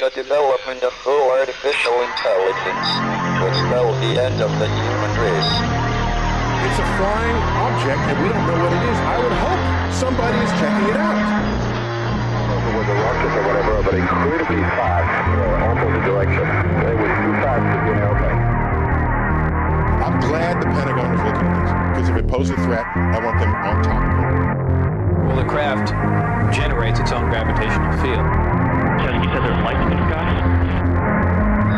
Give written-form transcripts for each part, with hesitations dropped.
the development of full artificial intelligence would spell the end of the human race. It's a flying object, and we don't know what it is. I would hope somebody is checking it out. It was a rocket or whatever, but incredibly fast, opposite direction. It was too fast to be an airplane. I'm glad the Pentagon is looking at this, because if it poses a threat, I want them on top of it. Well, the craft generates its own gravitational field. So you said there's lights in the sky?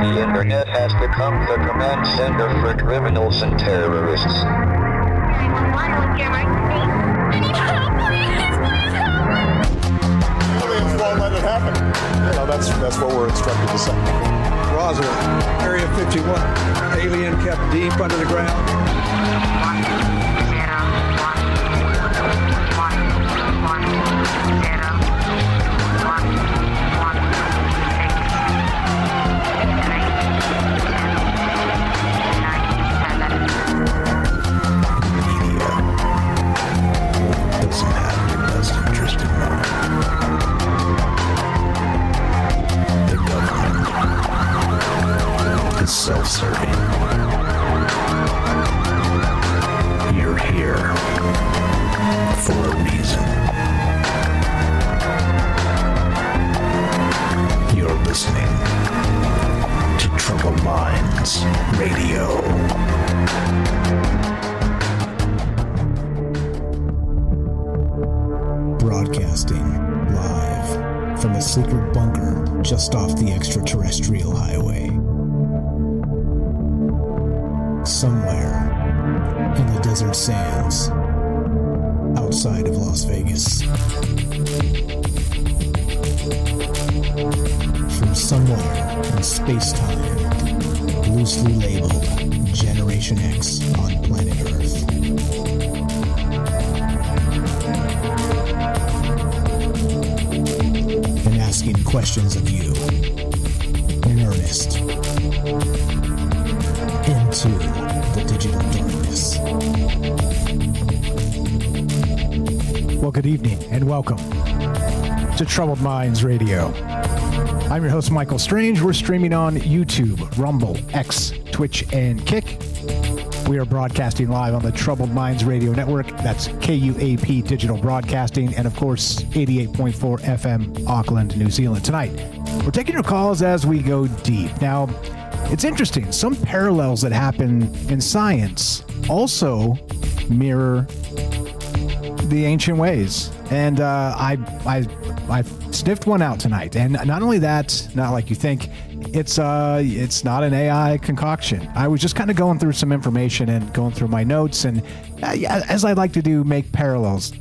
The internet has become the command center for criminals and terrorists. 911, what's your emergency? I need help, please help me! Aliens won't let it happen. You know, that's what we're instructed to say. Roswell, Area 51. Alien kept deep under the ground. 1, 0, 1, 1, 1, 0, 1, 6, 7, 8, 9, 10, 11. Self-serving. You're here for a reason. You're listening to Troubled Minds Radio. Broadcasting live from a secret bunker just off the extraterrestrial highway. Somewhere in the desert sands outside of Las Vegas. From somewhere in space-time, loosely labeled Generation X on planet Earth. And asking questions of you in earnest. Into the digital darkness. Well, good evening and welcome to Troubled Minds Radio. I'm your host, Michael Strange. We're streaming on YouTube, Rumble, X, Twitch, and Kick. We are broadcasting live on the Troubled Minds Radio Network. That's KUAP Digital Broadcasting, and of course, 88.4 FM, Auckland, New Zealand. Tonight, we're taking your calls as we go deep. Now, it's interesting. Some parallels that happen in science also mirror the ancient ways. And I sniffed one out tonight. And not only that, not like you think, it's not an AI concoction. I was just kind of going through some information and going through my notes, and as I like to do, make parallels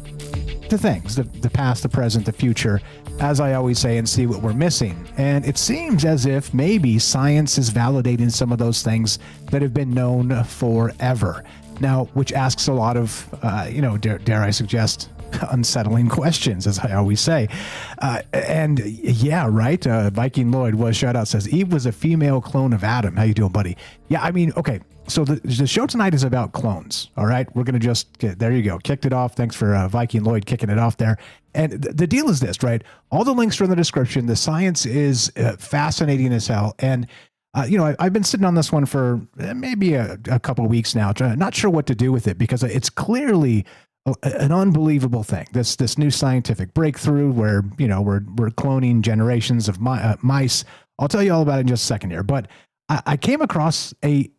to things, the past, the present, the future, as I always say, and see what we're missing. And it seems as if maybe science is validating some of those things that have been known forever. Now, which asks a lot of, dare I suggest, unsettling questions, as I always say. And yeah, right. Viking Lloyd was shout out, says Eve was a female clone of Adam. How you doing, buddy? Yeah, I mean, okay. So the show tonight is about clones. All right. We're going to just there you go. Kicked it off. Thanks for Viking Lloyd kicking it off there. And the deal is this, right? All the links are in the description. The science is fascinating as hell. And I've been sitting on this one for maybe a couple of weeks now, not sure what to do with it, because it's clearly an unbelievable thing. This new scientific breakthrough where, we're cloning generations of mice. I'll tell you all about it in just a second here. But I came across a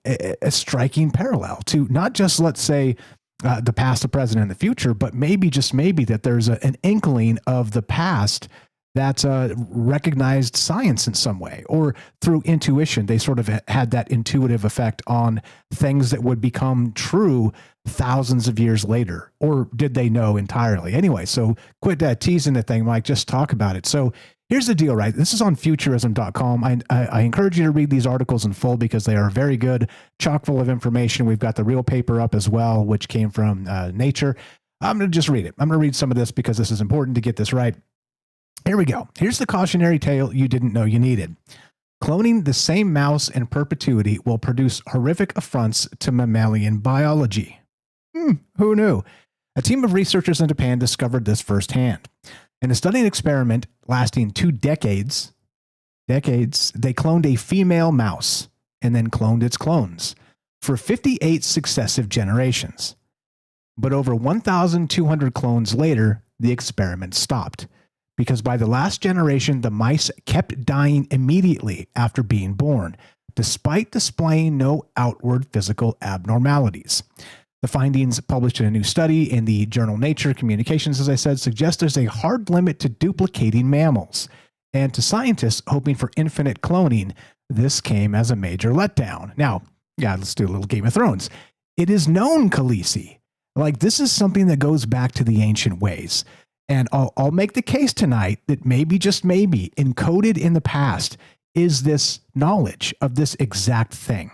striking parallel to not just, let's say, the past, the present, and the future, but maybe, just maybe, that there's an inkling of the past that recognized science in some way, or through intuition. They sort of had that intuitive effect on things that would become true thousands of years later. Or did they know entirely? Anyway, so quit teasing the thing, Mike. Just talk about it. So here's the deal, right? This is on futurism.com. I encourage you to read these articles in full because they are very good, chock full of information. We've got the real paper up as well, which came from Nature. I'm going to just read it. I'm going to read some of this because this is important to get this right. Here we go. Here's the cautionary tale you didn't know you needed. Cloning the same mouse in perpetuity will produce horrific affronts to mammalian biology. Who knew? A team of researchers in Japan discovered this firsthand. In a stunning experiment lasting 2 decades, decades, they cloned a female mouse and then cloned its clones for 58 successive generations. But over 1,200 clones later, the experiment stopped because by the last generation, the mice kept dying immediately after being born, despite displaying no outward physical abnormalities. The findings published in a new study in the journal Nature Communications, as I said, suggest there's a hard limit to duplicating mammals. And to scientists hoping for infinite cloning, this came as a major letdown. Now, yeah, let's do a little Game of Thrones. It is known, Khaleesi. Like, this is something that goes back to the ancient ways. And I'll make the case tonight that maybe, just maybe, encoded in the past is this knowledge of this exact thing.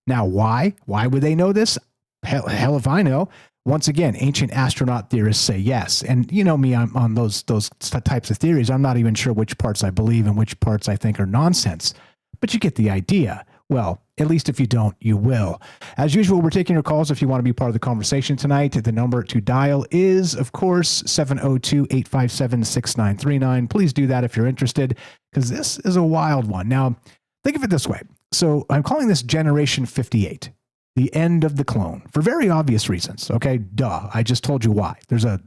Now, why? Why would they know this? Hell if I know. Once again, ancient astronaut theorists say yes. And you know me, I'm on those types of theories. I'm not even sure which parts I believe and which parts I think are nonsense. But you get the idea. Well, at least if you don't, you will. As usual, we're taking your calls if you want to be part of the conversation tonight. The number to dial is, of course, 702-857-6939. Please do that if you're interested, because this is a wild one. Now, think of it this way. So I'm calling this Generation 58, the end of the clone, for very obvious reasons. Okay, duh. I just told you why. There's the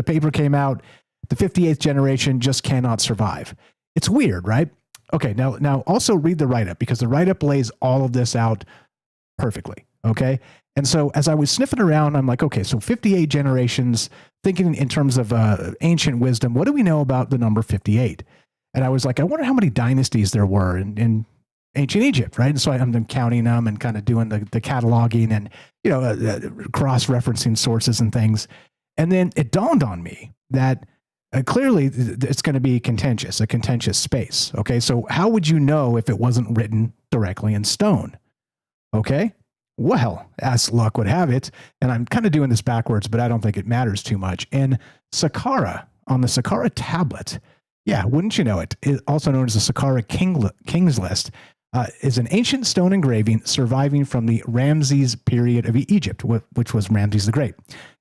paper came out. The 58th generation just cannot survive. It's weird, right? Okay, now also read the write-up, because the write-up lays all of this out perfectly, okay? And so as I was sniffing around, I'm like, okay, so 58 generations, thinking in terms of ancient wisdom, what do we know about the number 58? And I was like, I wonder how many dynasties there were in ancient Egypt, right? And so I'm counting them and kind of doing the cataloging and, cross-referencing sources and things. And then it dawned on me that clearly, it's going to be a contentious space. Okay, so how would you know if it wasn't written directly in stone? Okay, well, as luck would have it, and I'm kind of doing this backwards, but I don't think it matters too much. In Saqqara, on the Saqqara tablet, yeah, wouldn't you know it, also known as the Saqqara King's List, is an ancient stone engraving surviving from the Ramses period of Egypt, which was Ramses the Great.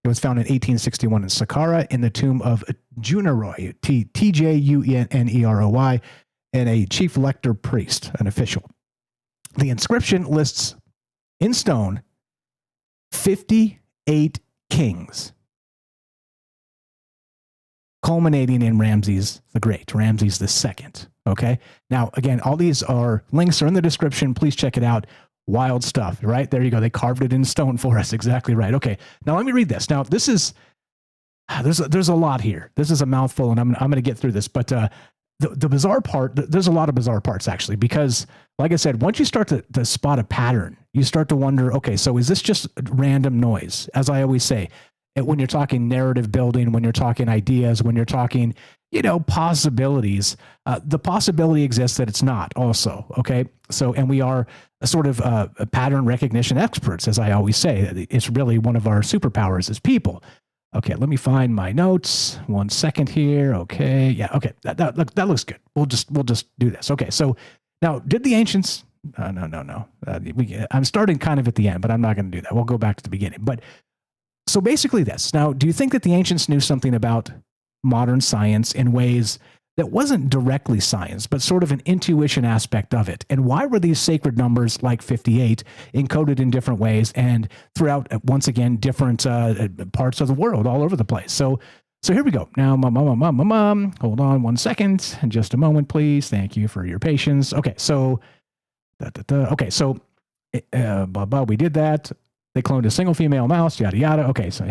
It was found in 1861 in Saqqara in the tomb of Juneroi, Tjuneroi, and a chief lector priest, an official. The inscription lists in stone 58 kings, culminating in Ramses the Great, Ramses the Second. Okay. Now, again, all these links are in the description. Please check it out. Wild stuff, right? There you go. They carved it in stone for us. Exactly right. Okay. Now let me read this. Now this is, there's a lot here. This is a mouthful, and I'm going to get through this, but the bizarre part, there's a lot of bizarre parts actually, because like I said, once you start to spot a pattern, you start to wonder, okay, so is this just random noise? As I always say, when you're talking narrative building, when you're talking ideas, when you're talking, possibilities, the possibility exists that it's not also. Okay. So, and we are a sort of pattern recognition experts, as I always say. It's really one of our superpowers as people. Okay. Let me find my notes. 1 second here. Okay. Yeah. Okay. That looks good. We'll just do this. Okay. So now, did the ancients, no. I'm starting kind of at the end, but I'm not going to do that. We'll go back to the beginning. But so basically this. Now, do you think that the ancients knew something about modern science in ways that wasn't directly science, but sort of an intuition aspect of it? And why were these sacred numbers like 58 encoded in different ways and throughout, once again, different parts of the world, all over the place? So here we go. Now, hold on 1 second. Just a moment, please. Thank you for your patience. Okay, so, okay, so, we did that. They cloned a single female mouse, yada, yada. Okay, so,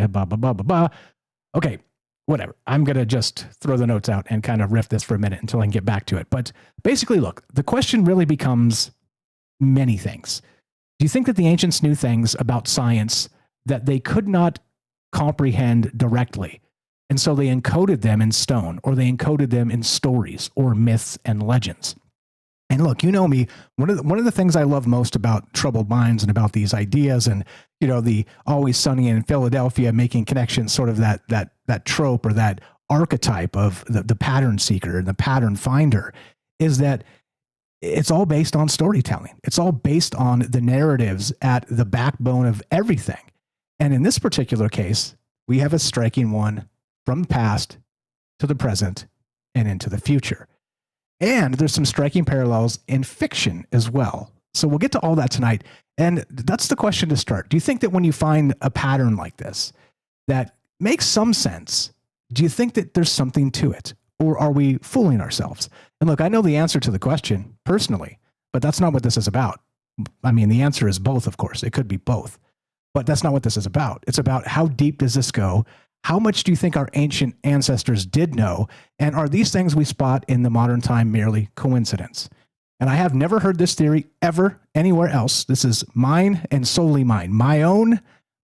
okay. Whatever. I'm going to just throw the notes out and kind of riff this for a minute until I can get back to it. But basically, look, the question really becomes many things. Do you think that the ancients knew things about science that they could not comprehend directly? And so they encoded them in stone, or they encoded them in stories or myths and legends. And look, you know me, one of the things I love most about Troubled Minds and about these ideas and, the Always Sunny in Philadelphia, making connections, sort of that trope or that archetype of the pattern seeker and the pattern finder, is that it's all based on storytelling. It's all based on the narratives at the backbone of everything. And in this particular case, we have a striking one from the past to the present and into the future. And there's some striking parallels in fiction as well. So we'll get to all that tonight. And that's the question to start. Do you think that when you find a pattern like this that makes some sense, do you think that there's something to it? Or are we fooling ourselves? And look, I know the answer to the question personally, but that's not what this is about. I mean, the answer is both, of course. It could be both. But that's not what this is about. It's about how deep does this go? How much do you think our ancient ancestors did know? And are these things we spot in the modern time merely coincidence? And I have never heard this theory ever anywhere else. This is mine and solely mine. My own,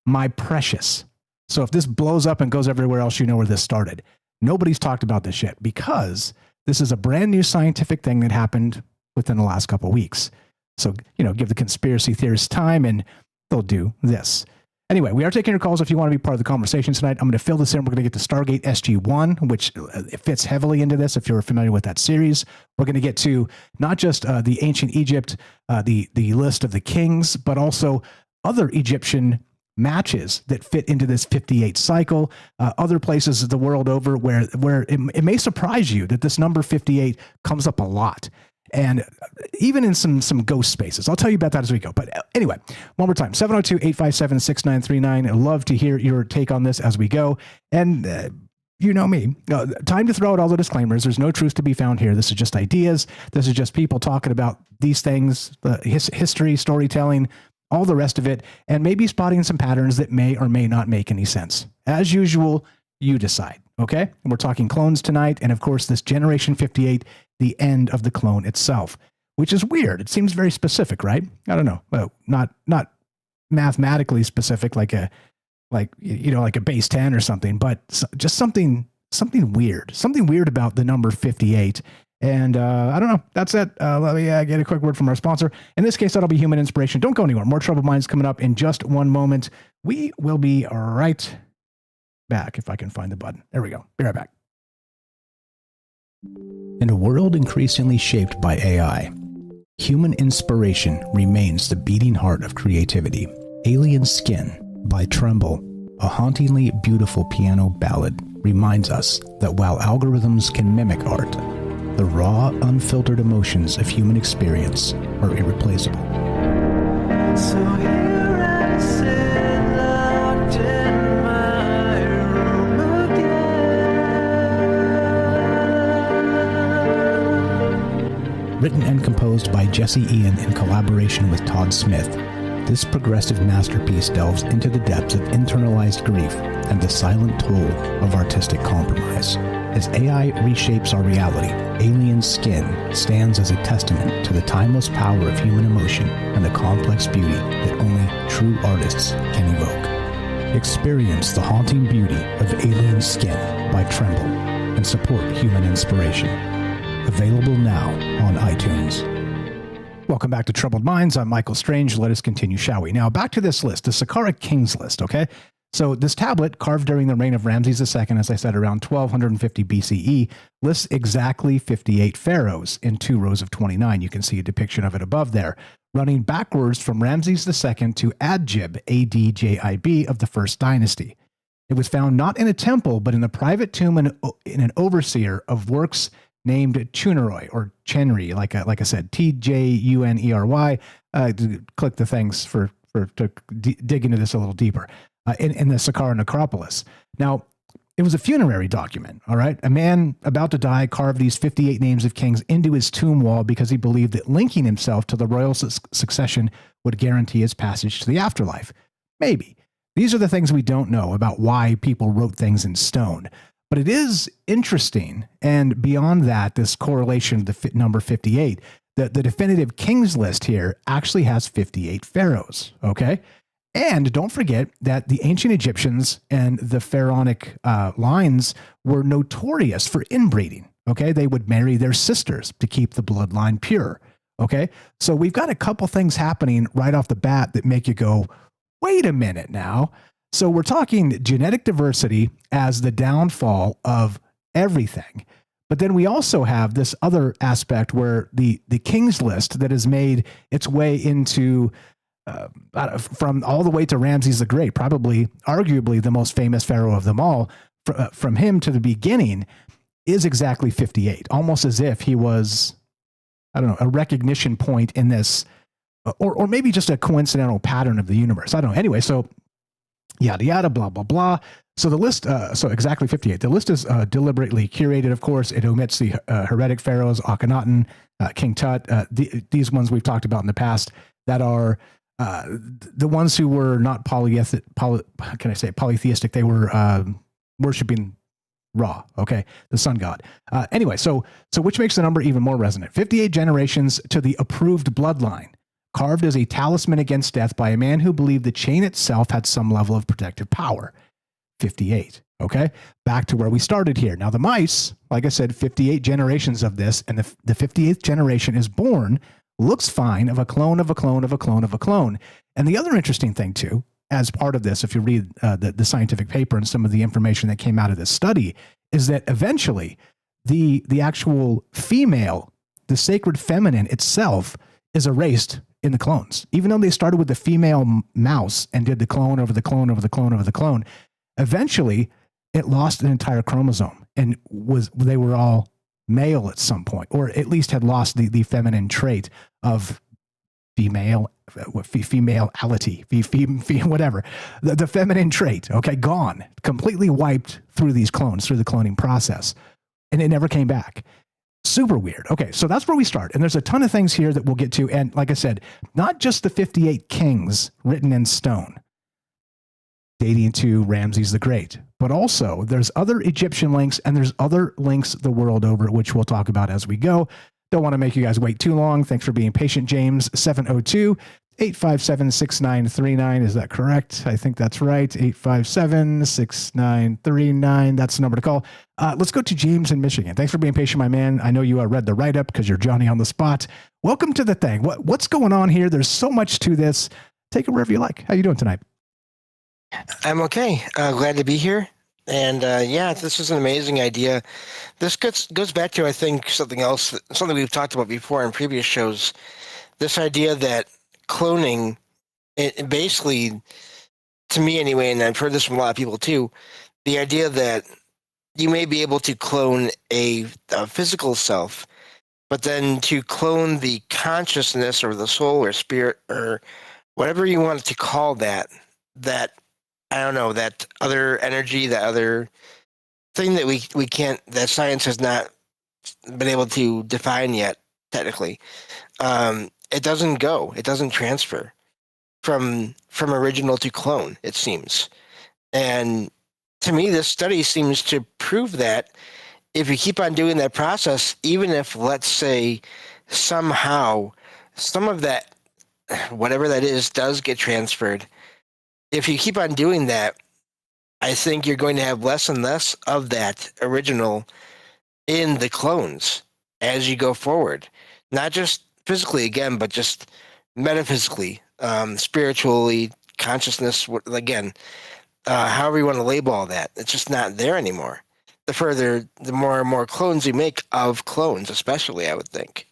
my precious. So if this blows up and goes everywhere else, you know where this started. Nobody's talked about this yet because this is a brand new scientific thing that happened within the last couple of weeks. So, give the conspiracy theorists time and they'll do this. Anyway, we are taking your calls if you want to be part of the conversation tonight. I'm going to fill this in. We're going to get to Stargate SG-1, which fits heavily into this if you're familiar with that series. We're going to get to not just the ancient Egypt, the list of the kings, but also other Egyptian matches that fit into this 58 cycle, other places the world over where it may surprise you that this number 58 comes up a lot. And even in some ghost spaces. I'll tell you about that as we go. But anyway, one more time, 702-857-6939. I'd love to hear your take on this as we go. And you know me, time to throw out all the disclaimers. There's no truth to be found here. This is just ideas. This is just people talking about these things, history, storytelling, all the rest of it, and maybe spotting some patterns that may or may not make any sense. As usual, you decide, okay? And we're talking clones tonight, and of course, this Generation 58, the end of the clone itself, which is weird. It seems very specific, right? I don't know. Well, not mathematically specific, like a base 10 or something, but just something weird. Something weird about the number 58. And I don't know. That's it. Let me get a quick word from our sponsor. In this case, that'll be Human Inspiration. Don't go anywhere. More Troubled Minds coming up in just one moment. We will be right back if I can find the button. There we go. Be right back. In a world increasingly shaped by AI, human inspiration remains the beating heart of creativity. Alien Skin by Tremble, a hauntingly beautiful piano ballad, reminds us that while algorithms can mimic art, the raw, unfiltered emotions of human experience are irreplaceable. So here I sit, locked in my room again. Written and composed by Jesse Ian in collaboration with Todd Smith, this progressive masterpiece delves into the depths of internalized grief and the silent toll of artistic compromise. As AI reshapes our reality, Alien Skin stands as a testament to the timeless power of human emotion and the complex beauty that only true artists can evoke. Experience the haunting beauty of Alien Skin by Tremble and support human inspiration. Available now on iTunes. Welcome back to Troubled Minds. I'm Michael Strange. Let us continue, shall we? Now, back to this list, the Saqqara King's List, okay? So this tablet, carved during the reign of Ramses II, as I said, around 1250 BCE, lists exactly 58 pharaohs in 2 rows of 29. You can see a depiction of it above there, running backwards from Ramses II to Adjib, ADJIB, of the First Dynasty. It was found not in a temple, but in the private tomb in an overseer of works named Chunery, or Chenry, like I said, TJUNERY. Click the things to dig into this a little deeper. In the Saqqara necropolis. Now, it was a funerary document, all right? A man about to die carved these 58 names of kings into his tomb wall because he believed that linking himself to the royal succession would guarantee his passage to the afterlife. Maybe. These are the things we don't know about why people wrote things in stone. But it is interesting, and beyond that, this correlation of the number 58, the definitive king's list here actually has 58 pharaohs, okay? And don't forget that the ancient Egyptians and the pharaonic lines were notorious for inbreeding. Okay, they would marry their sisters to keep the bloodline pure. Okay, so we've got a couple things happening right off the bat that make you go, wait a minute now. So we're talking genetic diversity as the downfall of everything. But then we also have this other aspect where the king's list that has made its way into from all the way to Ramses the Great, probably arguably the most famous pharaoh of them all, from him to the beginning, is exactly 58, almost as if he was, I don't know, a recognition point in this, or maybe just a coincidental pattern of the universe. I don't know. Anyway, so yada, yada, blah, blah, blah. So the list, so exactly 58. The list is deliberately curated, of course. It omits the heretic pharaohs, Akhenaten, King Tut, these ones we've talked about in the past that are the ones who were not polytheistic. They were worshiping Ra, okay, the sun god. Anyway, so which makes the number even more resonant. 58 generations to the approved bloodline, carved as a talisman against death by a man who believed the chain itself had some level of protective power. 58, okay? Back to where we started here. Now the mice, like I said, 58 generations of this, and the 58th generation is born, looks fine, of a clone of a clone of a clone of a clone. And the other interesting thing too, as part of this, if you read the scientific paper and some of the information that came out of this study, is that eventually the actual female, the sacred feminine itself, is erased in the clones. Even though they started with the female mouse and did the clone over the clone over the clone over the clone, eventually it lost an entire chromosome and they were all male at some point, or at least had lost the feminine trait of female, femalality, whatever, the feminine trait, okay, gone, completely wiped through these clones, through the cloning process, and it never came back. Super weird. Okay, so that's where we start, and there's a ton of things here that we'll get to, and like I said, not just the 58 kings written in stone, dating to Ramses the Great, but also there's other Egyptian links, and there's other links the world over, which we'll talk about as we go. Don't want to make you guys wait too long. Thanks for being patient, James. 702-857-6939. Is that correct? I think that's right. 857-6939. That's the number to call. Let's go to James in Michigan. Thanks for being patient, my man. I know you read the write-up because you're Johnny on the spot. Welcome to the thing. What's going on here? There's so much to this. Take it wherever you like. How you doing tonight? I'm okay. Glad to be here. And yeah, this is an amazing idea. This goes back to, I think, something we've talked about before in previous shows. This idea that cloning, it basically, to me anyway, and I've heard this from a lot of people too, the idea that you may be able to clone a physical self, but then to clone the consciousness or the soul or spirit or whatever you want to call that I don't know, that other energy, that other thing that we can't, that science has not been able to define yet, technically. It doesn't transfer from original to clone, it seems. And to me, this study seems to prove that if you keep on doing that process, even if, let's say, somehow some of that, whatever that is, does get transferred, if you keep on doing that, I think you're going to have less and less of that original in the clones as you go forward. Not just physically, again, but just metaphysically, spiritually, consciousness, again, however you want to label all that. It's just not there anymore. The more and more clones you make of clones, especially, I would think.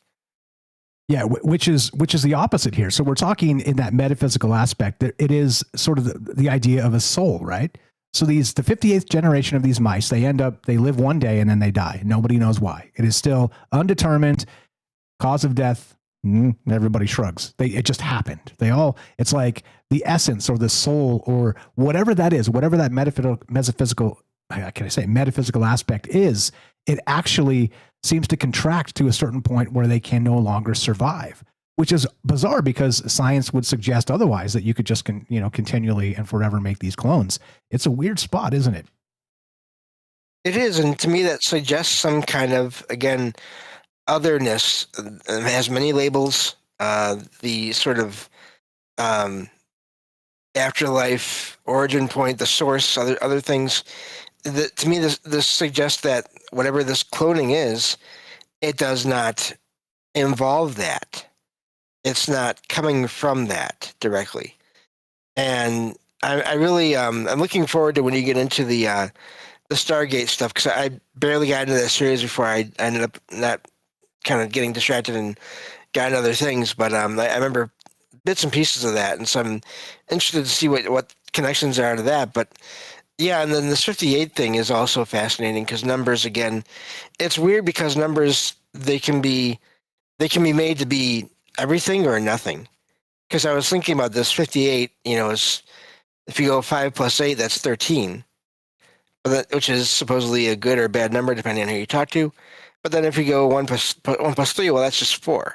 Yeah, which is the opposite here. So we're talking in that metaphysical aspect. It is sort of the idea of a soul, right? So the 58th generation of these mice, they live one day and then they die. Nobody knows why. It is still undetermined. Cause of death, everybody shrugs. It just happened. It's like the essence or the soul or whatever that is, whatever that metaphysical aspect is, it actually seems to contract to a certain point where they can no longer survive, which is bizarre because science would suggest otherwise, that you could just continually and forever make these clones. It's a weird spot, isn't it? It is, and to me that suggests some kind of, again, otherness. It has many labels. The sort of afterlife, origin point, the source, other things. To me, this suggests that whatever this cloning is, it does not involve that. It's not coming from that directly. And I really, I'm looking forward to when you get into the Stargate stuff, because I barely got into that series before I ended up not kind of getting distracted and got into other things. But I remember bits and pieces of that, and so I'm interested to see what connections are to that. But Yeah, and then this 58 thing is also fascinating because numbers, again, it's weird because numbers, they can be made to be everything or nothing. Because I was thinking about this 58, is if you go 5 plus 8, that's 13, which is supposedly a good or bad number depending on who you talk to. But then if you go 1 plus 3, well, that's just 4.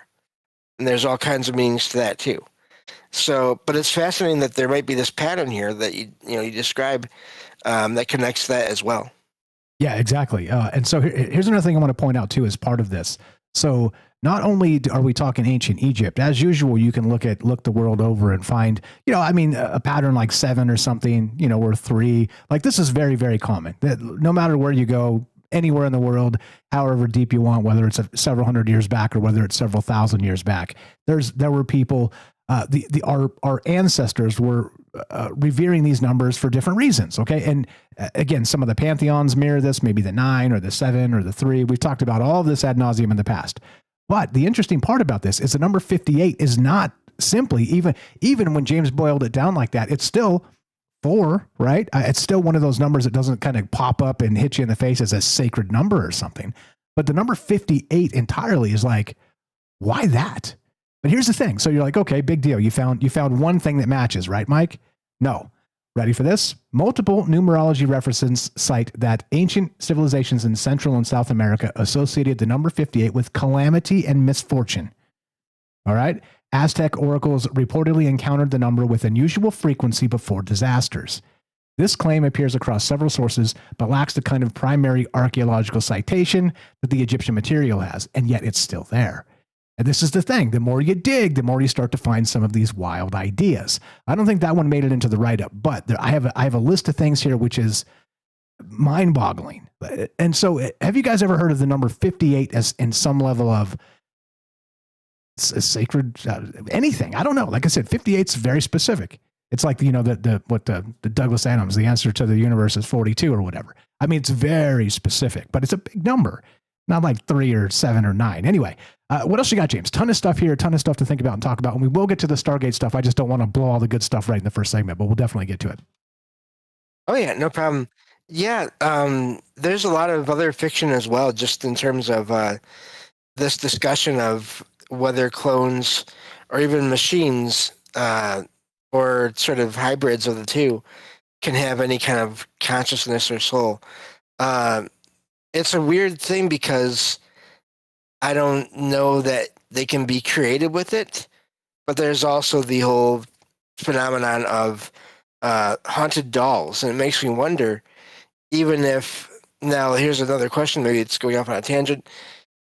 And there's all kinds of meanings to that too. So, but it's fascinating that there might be this pattern here that you describe that connects that as well. Yeah, exactly. And so here's another thing I want to point out too as part of this. So not only are we talking ancient Egypt, as usual, you can look the world over and find, a pattern like 7 or something, or 3. Like this is very, very common. That no matter where you go, anywhere in the world, however deep you want, whether it's several hundred years back or whether it's several thousand years back, there were people. Our ancestors were revering these numbers for different reasons. Okay, and again, some of the pantheons mirror this, maybe the 9 or the 7 or the 3. We've talked about all of this ad nauseum in the past. But the interesting part about this is the number 58 is not simply, even when James boiled it down like that, it's still 4, right? It's still one of those numbers that doesn't kind of pop up and hit you in the face as a sacred number or something. But the number 58 entirely is like, why that? But here's the thing. So you're like, okay, big deal. You found one thing that matches, right, Mike? No. Ready for this? Multiple numerology references cite that ancient civilizations in Central and South America associated the number 58 with calamity and misfortune. All right? Aztec oracles reportedly encountered the number with unusual frequency before disasters. This claim appears across several sources, but lacks the kind of primary archaeological citation that the Egyptian material has, and yet it's still there. And this is the thing. The more you dig, the more you start to find some of these wild ideas. I don't think that one made it into the write-up, but I have a list of things here which is mind-boggling. And so have you guys ever heard of the number 58 as in some level of sacred anything? I don't know. Like I said, 58 is very specific. It's like, the Douglas Adams, the answer to the universe is 42 or whatever. I mean, it's very specific, but it's a big number. Not like 3 or 7 or 9. Anyway, what else you got, James? Ton of stuff here, ton of stuff to think about and talk about. And we will get to the Stargate stuff. I just don't want to blow all the good stuff right in the first segment, but we'll definitely get to it. Oh, yeah, no problem. Yeah, there's a lot of other fiction as well, just in terms of this discussion of whether clones or even machines or sort of hybrids of the two can have any kind of consciousness or soul. It's a weird thing because I don't know that they can be created with it, but there's also the whole phenomenon of haunted dolls, and it makes me wonder, even if, now here's another question, maybe it's going off on a tangent,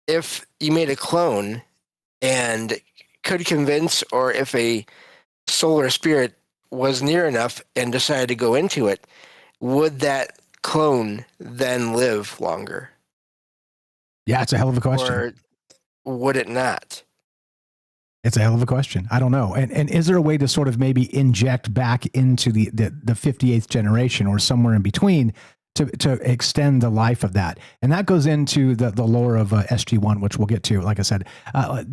if you made a clone and could convince, or if a soul or spirit was near enough and decided to go into it, would that clone then live longer? Yeah, it's a hell of a question. Or would it not? It's a hell of a question. I don't know. And is there a way to sort of maybe inject back into the 58th generation or somewhere in between to extend the life of that? And that goes into the lore of SG-1, which we'll get to. Like I said,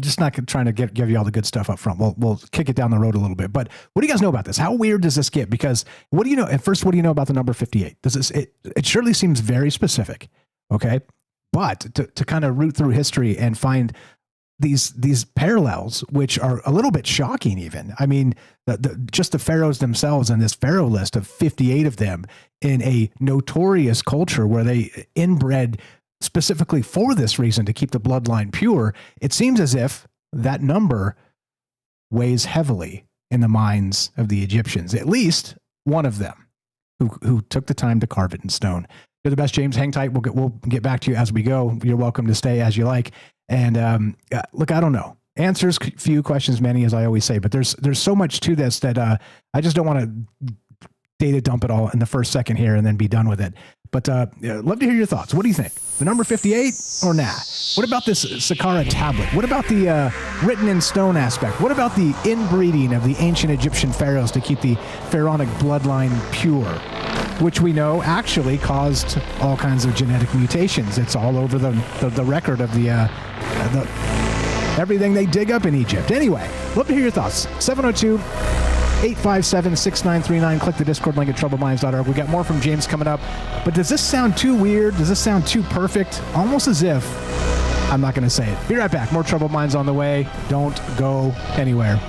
just not trying to give you all the good stuff up front. We'll kick it down the road a little bit. But what do you guys know about this? How weird does this get? Because what do you know? At first, what do you know about the number 58? It surely seems very specific. Okay. But to kind of root through history and find these parallels, which are a little bit shocking even. I mean, just the pharaohs themselves and this pharaoh list of 58 of them in a notorious culture where they inbred specifically for this reason, to keep the bloodline pure. It seems as if that number weighs heavily in the minds of the Egyptians, at least one of them who took the time to carve it in stone. You're the best, James. Hang tight. We'll get back to you as we go. You're welcome to stay as you like. And look, I don't know. Answers few, questions many, as I always say. But there's so much to this that I just don't want to data dump it all in the first second here and then be done with it. But love to hear your thoughts. What do you think? The number 58 or nah? What about this Saqqara tablet? What about the written in stone aspect? What about the inbreeding of the ancient Egyptian pharaohs to keep the pharaonic bloodline pure, which we know actually caused all kinds of genetic mutations? It's all over the record of the everything they dig up in Egypt. Anyway, love to hear your thoughts. 702 857-6939. Click the Discord link at troubledminds.org. We got more from James coming up. But does this sound too weird? Does this sound too perfect? Almost as if I'm not going to say it. Be right back. More Troubled Minds on the way. Don't go anywhere.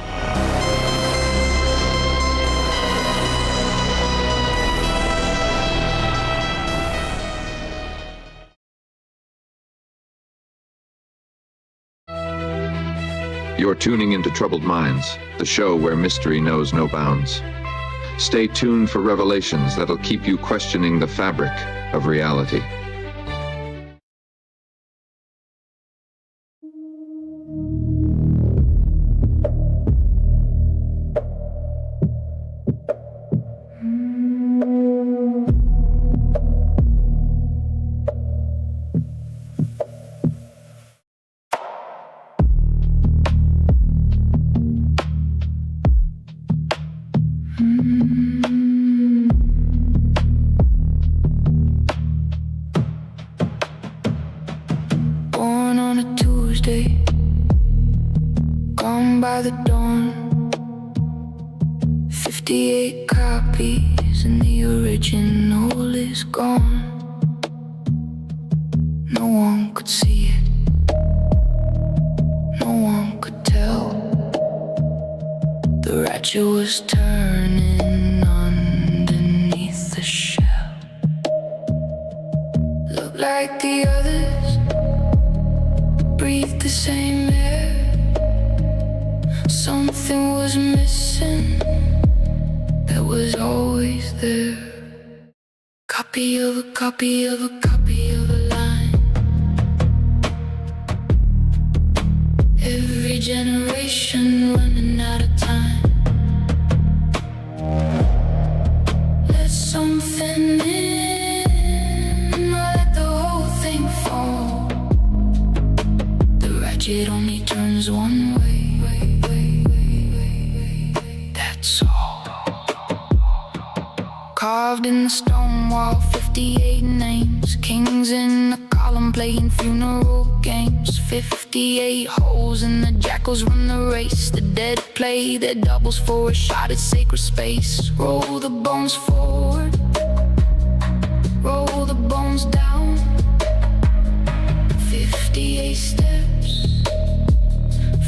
You're tuning into Troubled Minds, the show where mystery knows no bounds. Stay tuned for revelations that'll keep you questioning the fabric of reality. Ratchet was turning underneath the shell. Looked like the others, breathed the same air. Something was missing that was always there. Copy of a copy of a copy of a line. Every generation running out of time. Let something in, or let the whole thing fall. The ratchet only turns one way. That's all. Carved in the stone wall, 58 names. Kings in the column playing funeral games. 58 holes in the jackals run the race. The dead play their doubles for a shot at sacred space. Roll the bones forward, roll the bones down. 58 steps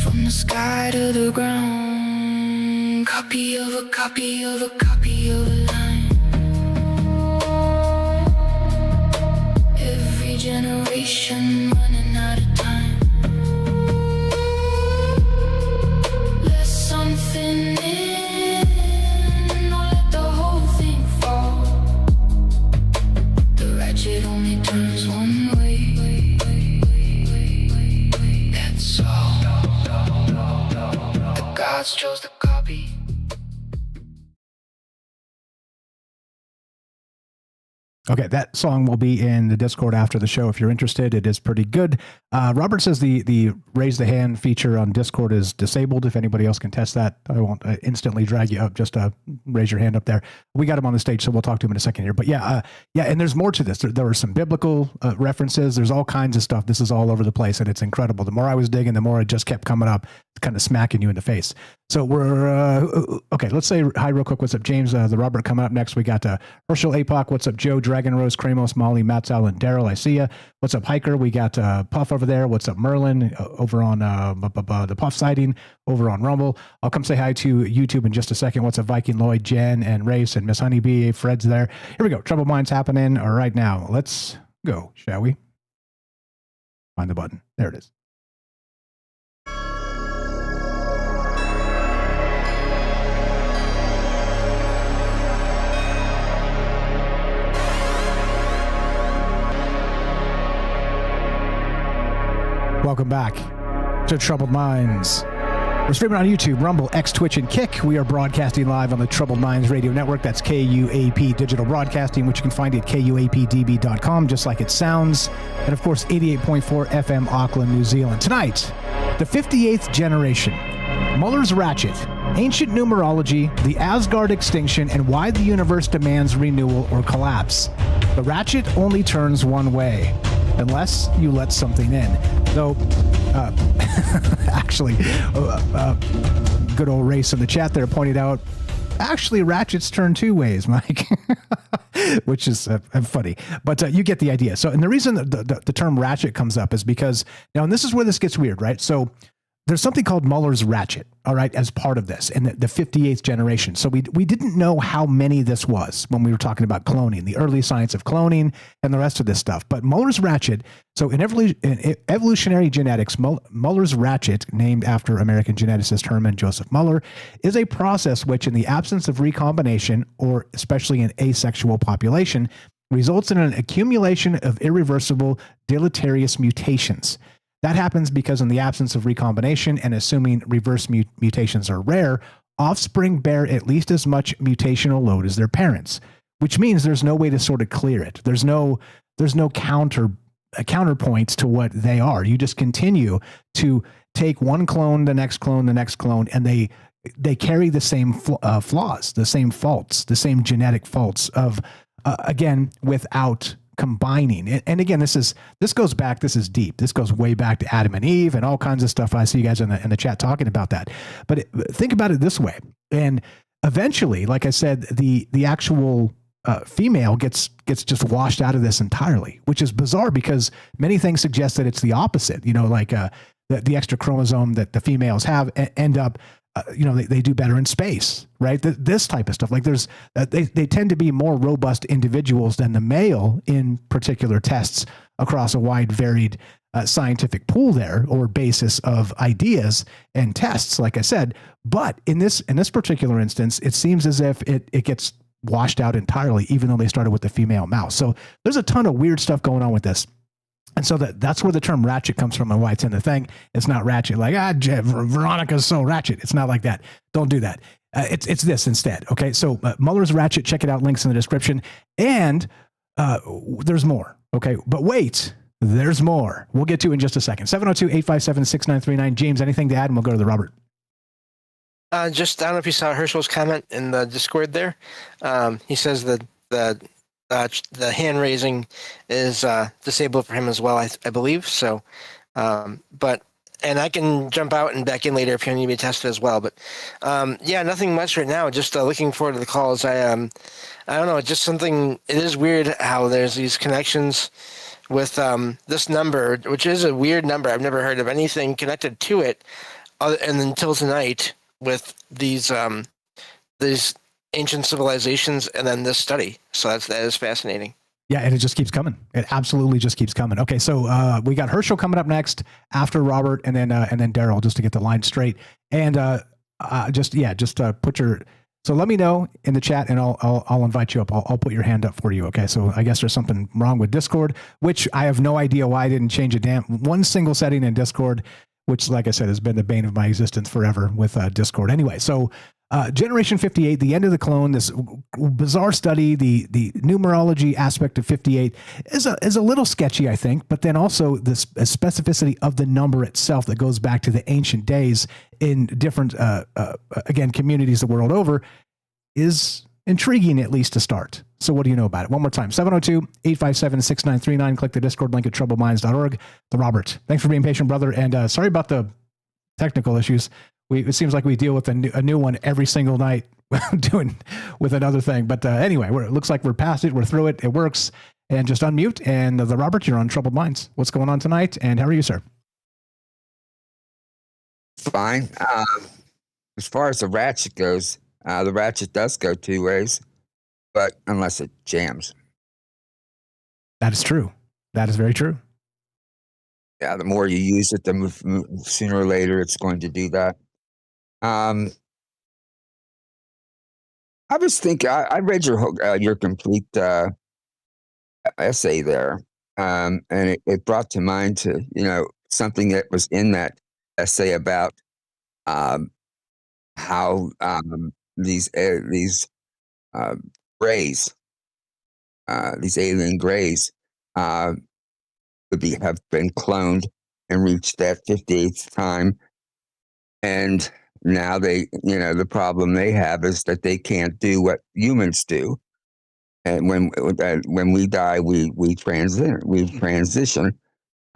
from the sky to the ground. Copy of a copy of a copy of a line. Every generation running out of time. Let something in, or let the whole thing fall. The ratchet only turns one way. That's all. The gods chose the copy. Okay, that song will be in the Discord after the show if you're interested. It is pretty good. Robert says the raise the hand feature on Discord is disabled. If anybody else can test that, I won't instantly drag you up. Just raise your hand up there. We got him on the stage, so we'll talk to him in a second here. But yeah, and there's more to this. There are some biblical references. There's all kinds of stuff. This is all over the place, and it's incredible. The more I was digging, the more it just kept coming up, kind of smacking you in the face. So we're okay. Let's say hi real quick. What's up, James? The Robert coming up next. We got Herschel Apoc. What's up, Joe? Dragon Rose, Kramos, Molly, Matt's Allen, Daryl. I see ya. What's up, Hiker? We got Puff over there. What's up, Merlin? Over on the Puff sighting over on Rumble. I'll come say hi to YouTube in just a second. What's up, Viking, Lloyd, Jen, and Race, and Miss Honeybee? Fred's there. Here we go. Troubled Minds happening right now. Let's go, shall we? Find the button. There it is. Welcome back to Troubled Minds. We're streaming on YouTube, Rumble, X, Twitch, and Kick. We are broadcasting live on the Troubled Minds Radio Network. That's KUAP Digital Broadcasting, which you can find at KUAPDB.com, just like it sounds. And of course, 88.4 FM, Auckland, New Zealand. Tonight, the 58th generation, Muller's Ratchet, ancient numerology, the Asgard extinction, and why the universe demands renewal or collapse. The Ratchet only turns one way, unless you let something in. Though, actually, good old Race in the chat there pointed out actually, Ratchet's turned 2 ways, Mike, which is funny. But you get the idea. So, and the reason that the term Ratchet comes up is because now, and this is where this gets weird, right? So there's something called Muller's Ratchet, all right, as part of this, and the 58th generation. So we didn't know how many this was when we were talking about cloning, the early science of cloning and the rest of this stuff. But Muller's Ratchet, so in evolutionary genetics, Muller's Ratchet, named after American geneticist Hermann Joseph Muller, is a process which, in the absence of recombination, or especially in asexual population, results in an accumulation of irreversible deleterious mutations. That happens because in the absence of recombination and assuming reverse mutations are rare, offspring bear at least as much mutational load as their parents, which means there's no way to sort of clear it. There's no counterpoint to what they are. You just continue to take one clone, the next clone, the next clone, and they carry the same flaws, the same faults, the same genetic faults of, again, without combining. And again, this goes back, this is deep. This goes way back to Adam and Eve and all kinds of stuff. I see you guys in the chat talking about that. But think about it this way. And eventually, like I said, the actual female gets just washed out of this entirely, which is bizarre because many things suggest that it's the opposite. Like the extra chromosome that the females have end up they do better in space, right? This type of stuff. Like they tend to be more robust individuals than the male in particular tests across a wide varied scientific pool there, or basis of ideas and tests, like I said. But in this particular instance, it seems as if it gets washed out entirely, even though they started with the female mouse. So there's a ton of weird stuff going on with this. And so that's where the term Ratchet comes from and why it's in the thing. It's not Ratchet like, Veronica's so Ratchet. It's not like that. Don't do that. It's this instead. Okay. So Muller's Ratchet, check it out. Links in the description. And there's more. Okay. But wait, there's more. We'll get to it in just a second. 702-857-6939. James, anything to add? And we'll go to the Robert. Just, I don't know if you saw Herschel's comment in the Discord there. He says that the hand raising is disabled for him as well, I believe. So, and I can jump out and back in later if you need me to test it as well. But yeah, nothing much right now. Just looking forward to the calls. I don't know, just something. It is weird how there's these connections with this number, which is a weird number. I've never heard of anything connected to it, and until tonight with these ancient civilizations and then this study. So that is fascinating. Yeah, and it just keeps coming. It absolutely just keeps coming. Okay, so we got Herschel coming up next after Robert, and then Daryl, just to get the line straight. And just put your. So let me know in the chat, and I'll invite you up. I'll put your hand up for you. Okay. So I guess there's something wrong with Discord, which I have no idea why I didn't change one single setting in Discord, which, like I said, has been the bane of my existence forever with Discord. Anyway, so. Generation 58, the end of the clone, this bizarre study, the numerology aspect of 58 is a little sketchy, I think, but then also the specificity of the number itself that goes back to the ancient days in different, again, communities the world over is intriguing, at least to start. So what do you know about it? One more time, 702-857-6939. Click the Discord link at troubledminds.org. The Robert, thanks for being patient, brother. And sorry about the technical issues. It seems like we deal with a new one every single night doing with another thing. But anyway, it looks like we're past it. We're through it. It works. And just unmute. And the Robert, you're on Troubled Minds. What's going on tonight? And how are you, sir? Fine. As far as the Ratchet goes, the Ratchet does go 2 ways, but unless it jams. That is true. That is very true. Yeah, the more you use it, sooner or later it's going to do that. I was thinking. I read your complete essay there, and it brought to mind something that was in that essay about how these grays, these alien grays, have been cloned and reached that 58th time, and now the problem they have is that they can't do what humans do, and when we die, we transition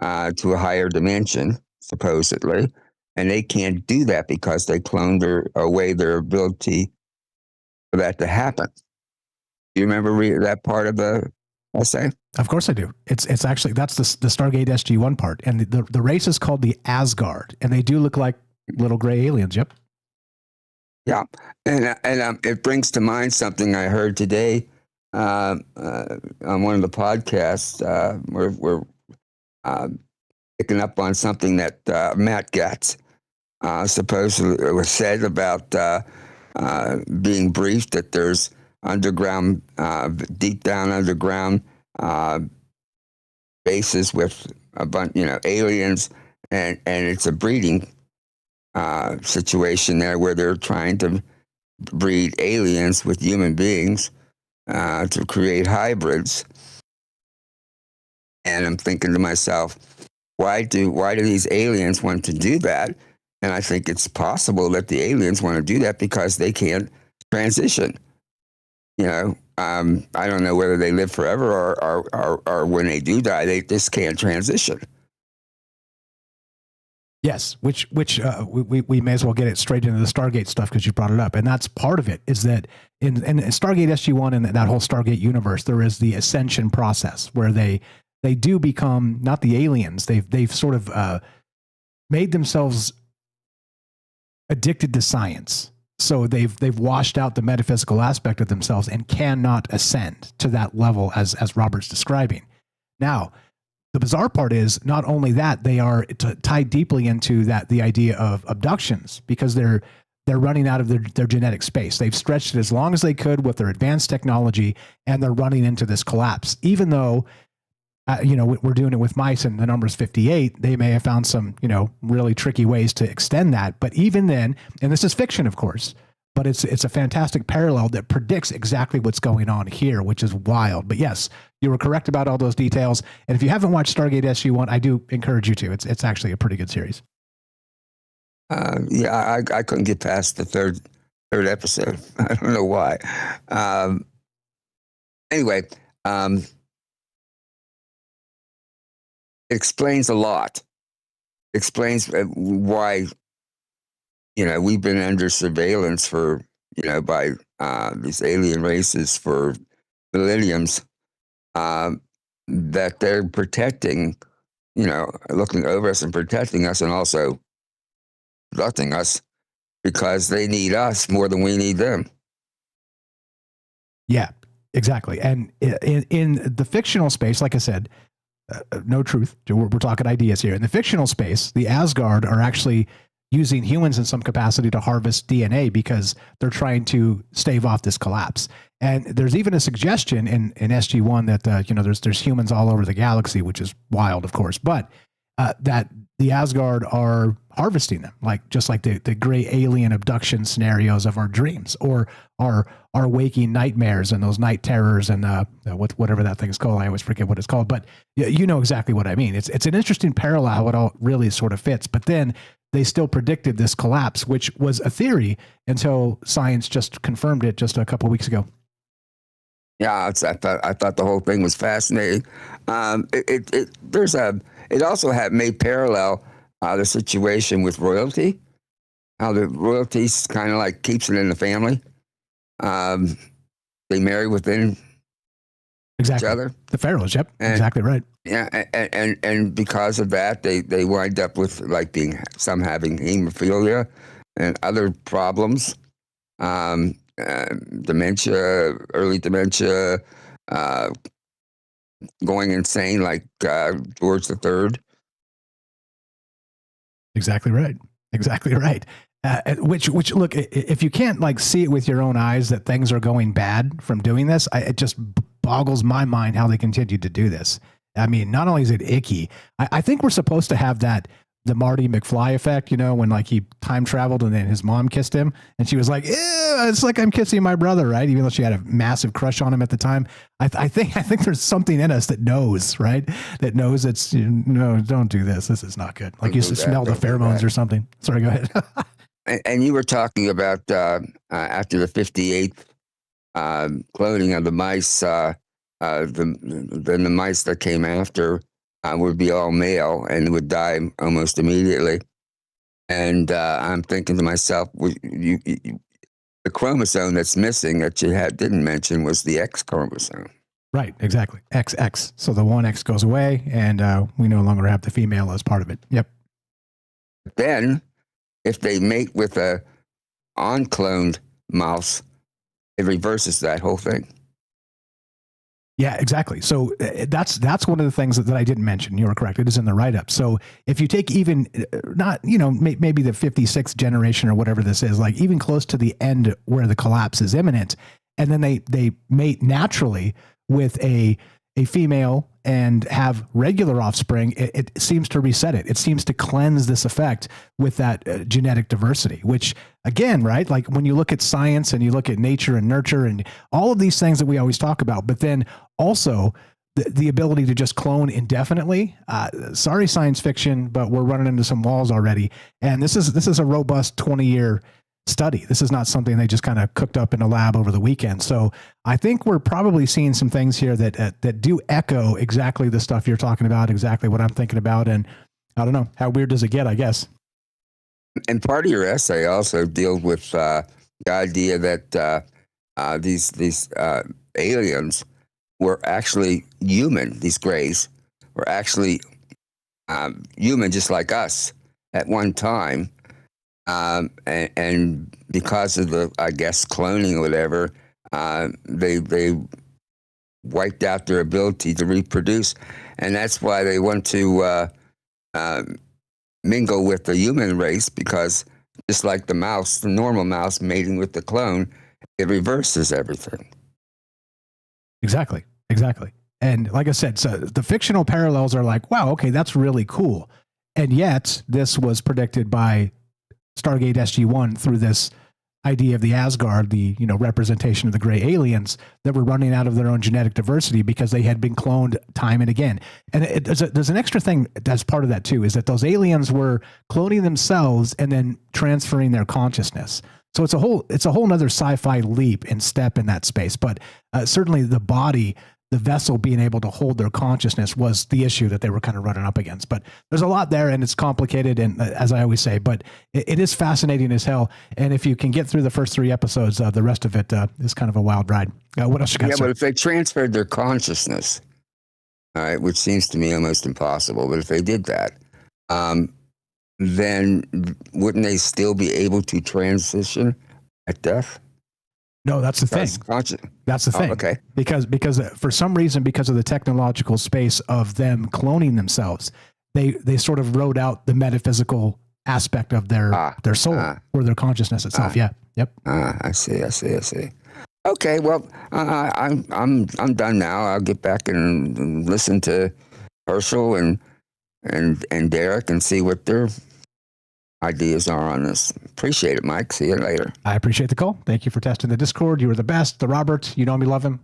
to a higher dimension, supposedly, and they can't do that because they cloned away their ability for that to happen. Do you remember that part of the essay? Of course I do. It's actually, that's the Stargate SG-1 part. And the race is called the Asgard. And they do look like little gray aliens. Yep. Yeah. And it brings to mind something I heard today on one of the podcasts. We're picking up on something that Matt Gatz supposedly was said about being briefed that there's underground, deep down underground bases with a bunch, aliens, and it's a breeding situation there where they're trying to breed aliens with human beings to create hybrids. And I'm thinking to myself, why do these aliens want to do that? And I think it's possible that the aliens want to do that because they can't transition. I don't know whether they live forever or when they do die, they just can't transition. Yes, which we may as well get it straight into the Stargate stuff because you brought it up, and that's part of it. Is that in Stargate SG-1 and that whole Stargate universe, there is the ascension process where they do become not the aliens. They've sort of made themselves addicted to science. So they've washed out the metaphysical aspect of themselves and cannot ascend to that level as Robert's describing. Now, the bizarre part is not only that, they are tied deeply into the idea of abductions because they're running out of their genetic space. They've stretched it as long as they could with their advanced technology, and they're running into this collapse. Even though, we're doing it with mice and the number is 58, they may have found some, really tricky ways to extend that. But even then, and this is fiction, of course, but it's a fantastic parallel that predicts exactly what's going on here, which is wild. But yes, you were correct about all those details. And if you haven't watched Stargate SG-1, I do encourage you to. It's actually a pretty good series. Yeah, I couldn't get past the third episode. I don't know why. Anyway, it explains a lot. Explains why, we've been under surveillance for, by these alien races for millenniums, that they're protecting, looking over us and protecting us and also protecting us because they need us more than we need them. Yeah, exactly. And in the fictional space, like I said, no truth. We're talking ideas here. In the fictional space, the Asgard are actually using humans in some capacity to harvest DNA because they're trying to stave off this collapse. And there's even a suggestion in SG-1 that there's humans all over the galaxy, which is wild, of course, but that the Asgard are harvesting them, just like the gray alien abduction scenarios of our dreams or our waking nightmares and those night terrors and whatever that thing's called. I always forget what it's called, but you know exactly what I mean. It's an interesting parallel how it all really sort of fits. But then they still predicted this collapse, which was a theory until science just confirmed it just a couple of weeks ago. Yeah, I thought the whole thing was fascinating. It also made parallel the situation with royalty, how the royalties kind of like keeps it in the family. They marry within each other. The pharaohs, yep, exactly right. Yeah, and because of that, they wind up with some having hemophilia and other problems, dementia, early dementia, going insane like George III. Exactly right. Exactly right. Which look, if you can't see it with your own eyes that things are going bad from doing this, it just boggles my mind how they continue to do this. I mean, not only is it icky, I think we're supposed to have the Marty McFly effect, when he time traveled and then his mom kissed him and she was like, ew, it's like I'm kissing my brother, right? Even though she had a massive crush on him at the time. I think there's something in us that knows, right? That knows it's, no, don't do this. This is not good. Like you smell the pheromones or something. Sorry, go ahead. And you were talking about after the 58th cloning of the mice, then the mice that came after would be all male and would die almost immediately. And I'm thinking to myself, The chromosome that's missing that you didn't mention was the X chromosome. Right, exactly. XX. So the one X goes away, and we no longer have the female as part of it. Yep. Then, if they mate with a uncloned mouse, it reverses that whole thing. Yeah, exactly. So that's one of the things that I didn't mention. You were correct. It is in the write-up. So if you take even not, maybe the 56th generation or whatever this is, like even close to the end where the collapse is imminent, and then they mate naturally with a female and have regular offspring, it seems to reset it. It seems to cleanse this effect with that genetic diversity, which again, right? Like when you look at science and you look at nature and nurture and all of these things that we always talk about, but then also the ability to just clone indefinitely. Sorry, science fiction, but we're running into some walls already. And this is a robust 20-year study. This is not something they just kind of cooked up in a lab over the weekend. So I think we're probably seeing some things here that do echo exactly the stuff you're talking about, exactly what I'm thinking about. And I don't know, how weird does it get, I guess. And part of your essay also deals with the idea that these aliens were actually human. These Greys were actually human, just like us at one time. And because of the, I guess, cloning or whatever, they wiped out their ability to reproduce. And that's why they want to mingle with the human race, because just like the mouse, the normal mouse mating with the clone, it reverses everything. Exactly. And like I said, so the fictional parallels are like, wow, okay, that's really cool. And yet this was predicted by Stargate SG-1 through this idea of the Asgard, the representation of the gray aliens that were running out of their own genetic diversity because they had been cloned time and again. And there's an extra thing that's part of that too, is that those aliens were cloning themselves and then transferring their consciousness. So it's a whole nother sci-fi leap and step in that space. But certainly the body, the vessel being able to hold their consciousness was the issue that they were kind of running up against. But there's a lot there, and it's complicated, and as I always say, but it is fascinating as hell. And if you can get through the first 3 episodes, the rest of it is kind of a wild ride. What else you got? Yeah, but if they transferred their consciousness, all right, which seems to me almost impossible, but if they did that, then wouldn't they still be able to transition at death? No, that's the thing. That's the thing. Okay. Because for some reason, because of the technological space of them cloning themselves, they sort of wrote out the metaphysical aspect of their soul or their consciousness itself. Yeah. Yep. I see. Okay. Well, I'm done now. I'll get back and listen to Herschel and Derek and see what their ideas are on this. Appreciate it, Mike. See you later. I appreciate the call. Thank you for testing the Discord. You were the best. The Robert, you know me, love him.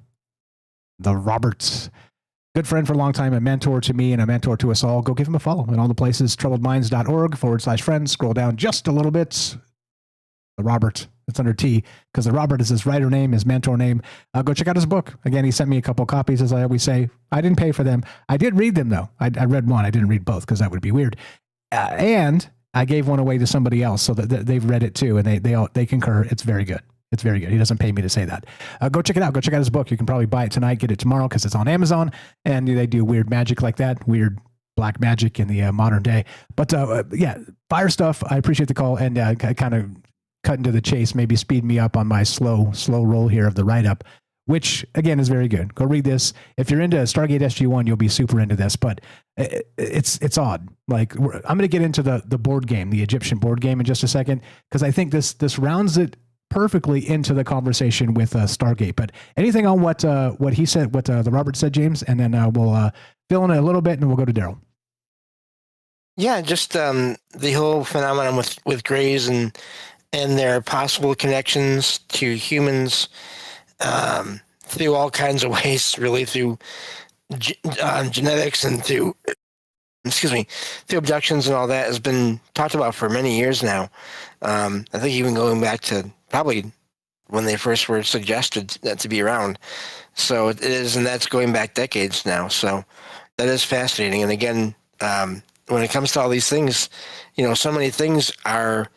The Roberts, good friend for a long time, a mentor to me and a mentor to us all. Go give him a follow in all the places. troubledminds.org/friends. Scroll down just a little bit. The Robert, it's under T because the Robert is his writer name, his mentor name. Go check out his book. Again, he sent me a couple copies, as I always say. I didn't pay for them. I did read them though. I read one. I didn't read both because that would be weird. And I gave one away to somebody else so that they've read it too, and they concur. It's very good. It's very good. He doesn't pay me to say that. Go check it out. Go check out his book. You can probably buy it tonight, get it tomorrow because it's on Amazon, and they do weird magic like that, weird black magic in the modern day. But yeah, fire stuff. I appreciate the call, and kind of cut into the chase, maybe speed me up on my slow roll here of the write-up, which again is very good. Go read this. If you're into Stargate SG-1, you'll be super into this, but it's odd. Like I'm going to get into the board game, the Egyptian board game in just a second, because I think this rounds it perfectly into the conversation with Stargate. But anything on what he said, what the Robert said, James, and then we'll fill in a little bit and we'll go to Daryl. Yeah, just the whole phenomenon with Greys and their possible connections to humans through all kinds of ways, really through genetics and through abductions and all that has been talked about for many years now. I think even going back to probably when they first were suggested to be around. So it is, and that's going back decades now. So that is fascinating. And again, when it comes to all these things, so many things are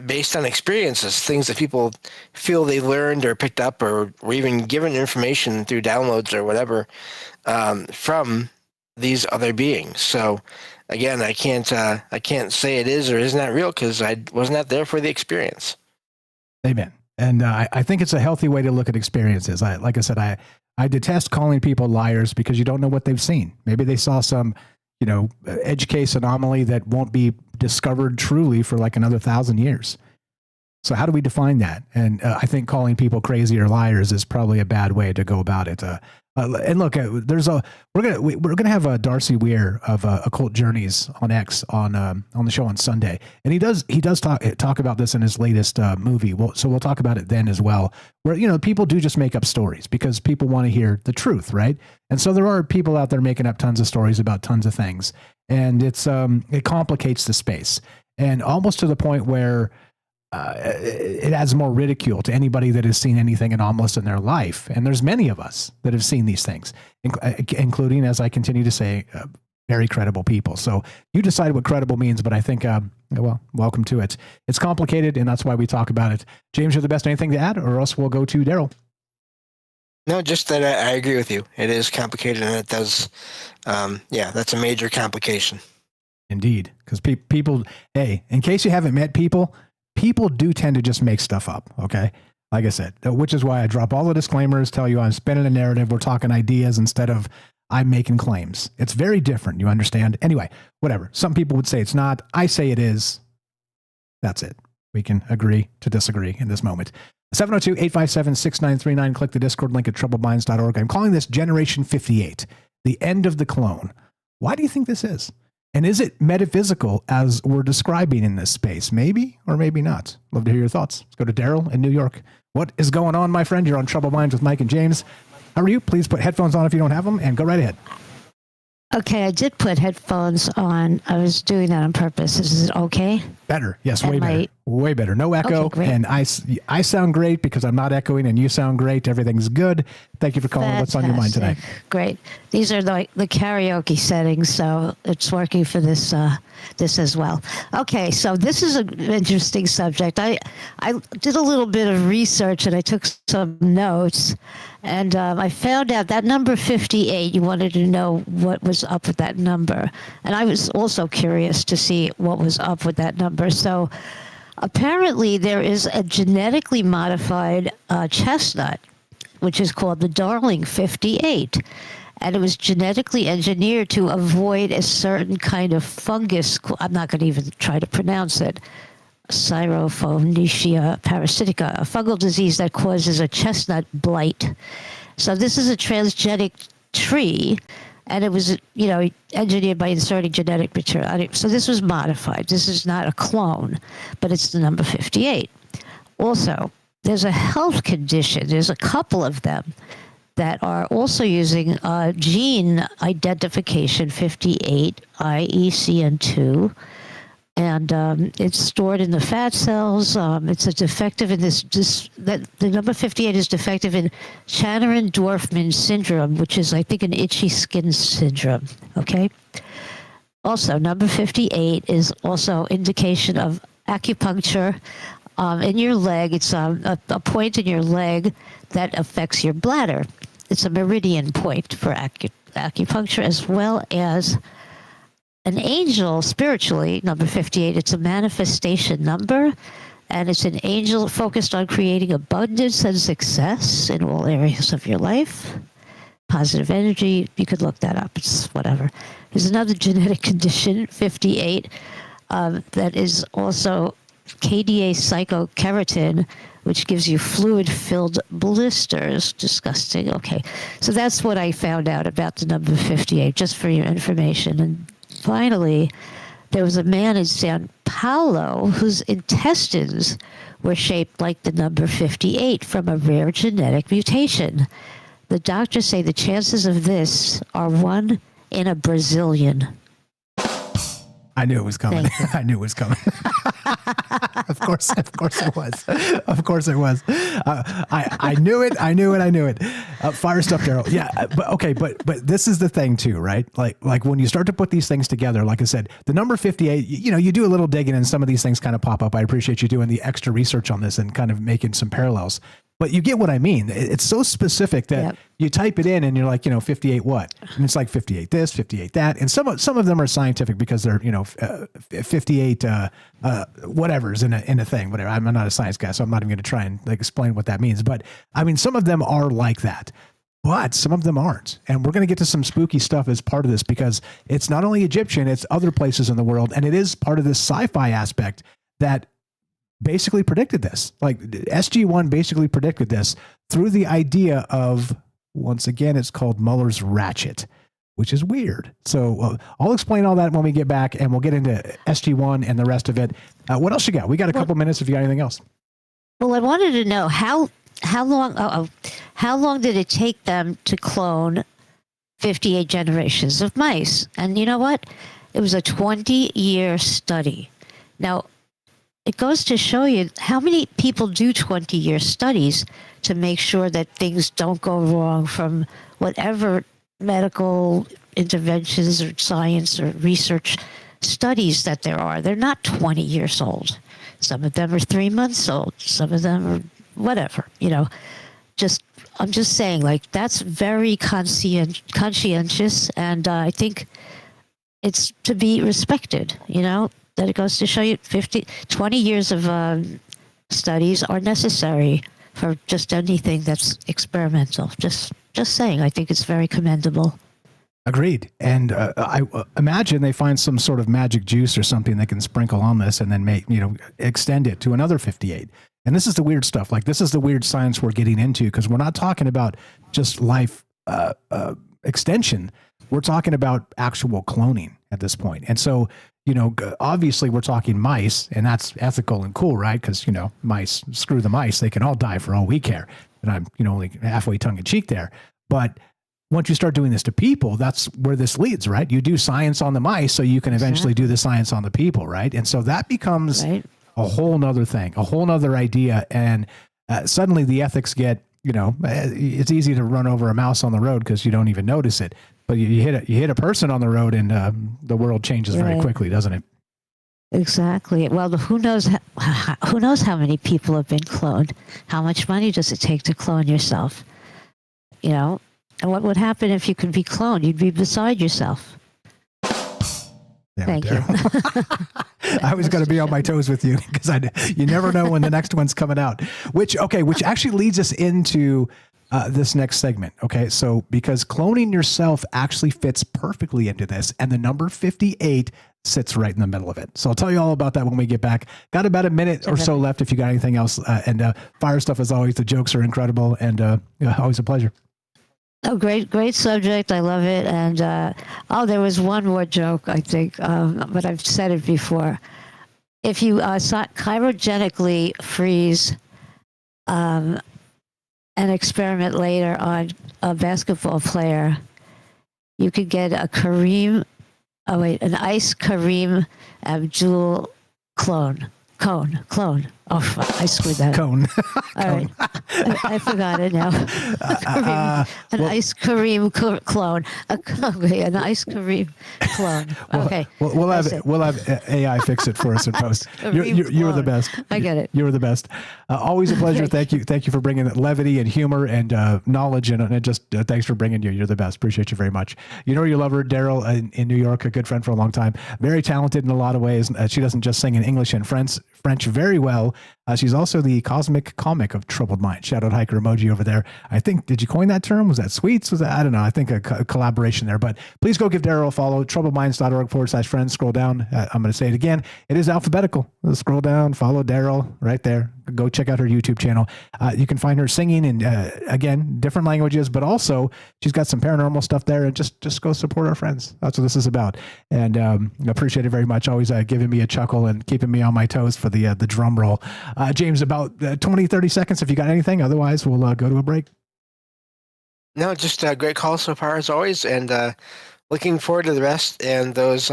based on experiences, things that people feel they learned or picked up or even given information through downloads or whatever from these other beings. So again, I can't say it is or is not real because I was not there for the experience. Amen. And I think it's a healthy way to look at experiences. Like I said, I detest calling people liars because you don't know what they've seen. Maybe they saw some, edge case anomaly that won't be discovered truly for like another 1,000 years. So how do we define that? And I think calling people crazy or liars is probably a bad way to go about it. And look, we're gonna have Darcy Weir of Occult Journeys on X on the show on Sunday, and he does talk about this in his latest movie. So we'll talk about it then as well. Where people do just make up stories because people want to hear the truth, right? And so there are people out there making up tons of stories about tons of things, and it complicates the space, and almost to the point where it adds more ridicule to anybody that has seen anything anomalous in their life. And there's many of us that have seen these things, including, as I continue to say, very credible people. So you decide what credible means, but I think, welcome to it. It's complicated, and that's why we talk about it. James, you're the best. Anything to add, or else we'll go to Daryl? No, just that I agree with you. It is complicated, and it does, that's a major complication. Indeed, because people, hey, in case you haven't met people do tend to just make stuff up, okay? Like I said, which is why I drop all the disclaimers, tell you I'm spinning a narrative, we're talking ideas instead of I'm making claims. It's very different, you understand? Anyway, whatever. Some people would say it's not. I say it is. That's it. We can agree to disagree in this moment. 702-857-6939. Click the Discord link at troubledminds.org. I'm calling this Generation 58, the end of the clone. Why do you think this is? And is it metaphysical as we're describing in this space? Maybe or maybe not. Love to hear your thoughts. Let's go to Daryl in New York. What is going on, my friend? You're on Troubled Minds with Mike and James. How are you? Please put headphones on if you don't have them, and go right ahead. Okay, I did put headphones on. I was doing that on purpose. Is it okay? Better. Yes, way better. Way better. No echo. Okay, and I sound great because I'm not echoing, and you sound great. Everything's good. Thank you for calling. Fantastic. What's on your mind tonight? Great. These are the karaoke settings, so it's working for this as well. Okay, so this is an interesting subject. I did a little bit of research, and I took some notes, and I found out that number 58, you wanted to know what was up with that number. And I was also curious to see what was up with that number. So apparently there is a genetically modified chestnut, which is called the Darling 58. And it was genetically engineered to avoid a certain kind of fungus. I'm not going to even try to pronounce it. Syrophoenicia parasitica, a fungal disease that causes a chestnut blight. So this is a transgenic tree, and it was, engineered by inserting genetic material. So this was modified. This is not a clone, but it's the number 58. Also, there's a health condition. There's a couple of them that are also using gene identification 58, IECN2. And it's stored in the fat cells. It's a defective in the number 58 is defective in Chanarin-Dorfman syndrome, which is, I think, an itchy skin syndrome. Okay. Also, number 58 is also indication of acupuncture in your leg. It's a point in your leg that affects your bladder. It's a meridian point for acupuncture, as well as an angel spiritually, number 58. It's a manifestation number, and it's an angel focused on creating abundance and success in all areas of your life. Positive energy, you could look that up. It's whatever. There's another genetic condition, 58, that is also KDA psychokeratin, which gives you fluid-filled blisters. Disgusting. Okay, so that's what I found out about the number 58, just for your information. And finally, there was a man in Sao Paulo whose intestines were shaped like the number 58 from a rare genetic mutation. The doctors say the chances of this are 1 in a Brazilian. I knew it was coming. I knew it was coming. Of course it was. Of course it was. I knew it. Fire stuff, Daryl. Yeah, but this is the thing too, right? Like when you start to put these things together, like I said, the number 58. You do a little digging, and some of these things kind of pop up. I appreciate you doing the extra research on this and kind of making some parallels. But you get what I mean. It's so specific that you type it in and you're like, 58 what? And it's like 58 this, 58 that. And some of them are scientific because they're, 58 whatever's in a thing, whatever. I'm not a science guy, so I'm not even going to try and explain what that means. But I mean, some of them are like that, but some of them aren't. And we're going to get to some spooky stuff as part of this because it's not only Egyptian, it's other places in the world. And it is part of this sci-fi aspect that basically predicted this. Like SG-1 basically predicted this through the idea of, once again, it's called Muller's Ratchet, which is weird. So I'll explain all that when we get back, and we'll get into SG-1 and the rest of it. What else you got? We got a couple minutes if you got anything else. Well, I wanted to know how long did it take them to clone 58 generations of mice? And you know what? It was a 20-year study. Now, it goes to show you how many people do 20-year studies to make sure that things don't go wrong from whatever medical interventions or science or research studies that there are. They're not 20 years old. Some of them are 3 months old. Some of them are whatever, I'm just saying, like, that's very conscientious, and I think it's to be respected, that it goes to show you 20 years of studies are necessary for just anything that's experimental. Just saying, I think it's very commendable. Agreed. And I imagine they find some sort of magic juice or something they can sprinkle on this and then extend it to another 58. And this is the weird stuff. Like, this is the weird science we're getting into, because we're not talking about just life extension. We're talking about actual cloning at this point. And so, obviously we're talking mice, and that's ethical and cool, right? Because, mice, screw the mice. They can all die for all we care. And I'm, only halfway tongue in cheek there. But once you start doing this to people, that's where this leads, right? You do science on the mice so you can eventually do the science on the people, right? And so that becomes a whole nother thing, a whole nother idea. And suddenly the ethics get, it's easy to run over a mouse on the road because you don't even notice it. But you hit a person on the road, and the world changes very quickly, doesn't it? Exactly. Well, who knows how many people have been cloned? How much money does it take to clone yourself? And what would happen if you could be cloned? You'd be beside yourself. Thank you. I was going to be on my toes with you because you never know when the next one's coming out. Which actually leads us into this next segment. Okay, so because cloning yourself actually fits perfectly into this, and the number 58 sits right in the middle of it. So I'll tell you all about that when we get back. Got about a minute or so left if you got anything else. And fire stuff, as always. The jokes are incredible, and always a pleasure. Oh, great subject. I love it. And there was one more joke, I think, but I've said it before. If you cryogenically freeze an experiment later on a basketball player, you could get an ice Kareem Abdul clone. Oh, I screwed that Cone. All right. I forgot it now. Ice Kareem clone. An ice Kareem clone. Okay. We'll have AI fix it for us in post. You're the best. I get it. You're the best. Always a pleasure. Thank you for bringing levity and humor and knowledge, and just thanks for bringing you. You're the best. Appreciate you very much. You love her, Daryl, in New York, a good friend for a long time. Very talented in a lot of ways. She doesn't just sing in English and French very well. She's also the cosmic comic of Troubled Minds. Shout out hiker emoji over there. I think, did you coin that term? Was that sweets? Was that, I don't know. I think a collaboration there, but please go give Daryl a follow. troubledminds.org/friends. Scroll down. I'm going to say it again. It is alphabetical. Scroll down, follow Daryl right there. Go check out her YouTube channel. You can find her singing in, again, different languages, but also she's got some paranormal stuff there, and just go support our friends. That's what this is about. And appreciate it very much. Always giving me a chuckle and keeping me on my toes for the drum roll. James, about 20-30 seconds if you got anything. Otherwise, we'll go to a break. No, just a great call so far as always, and looking forward to the rest and those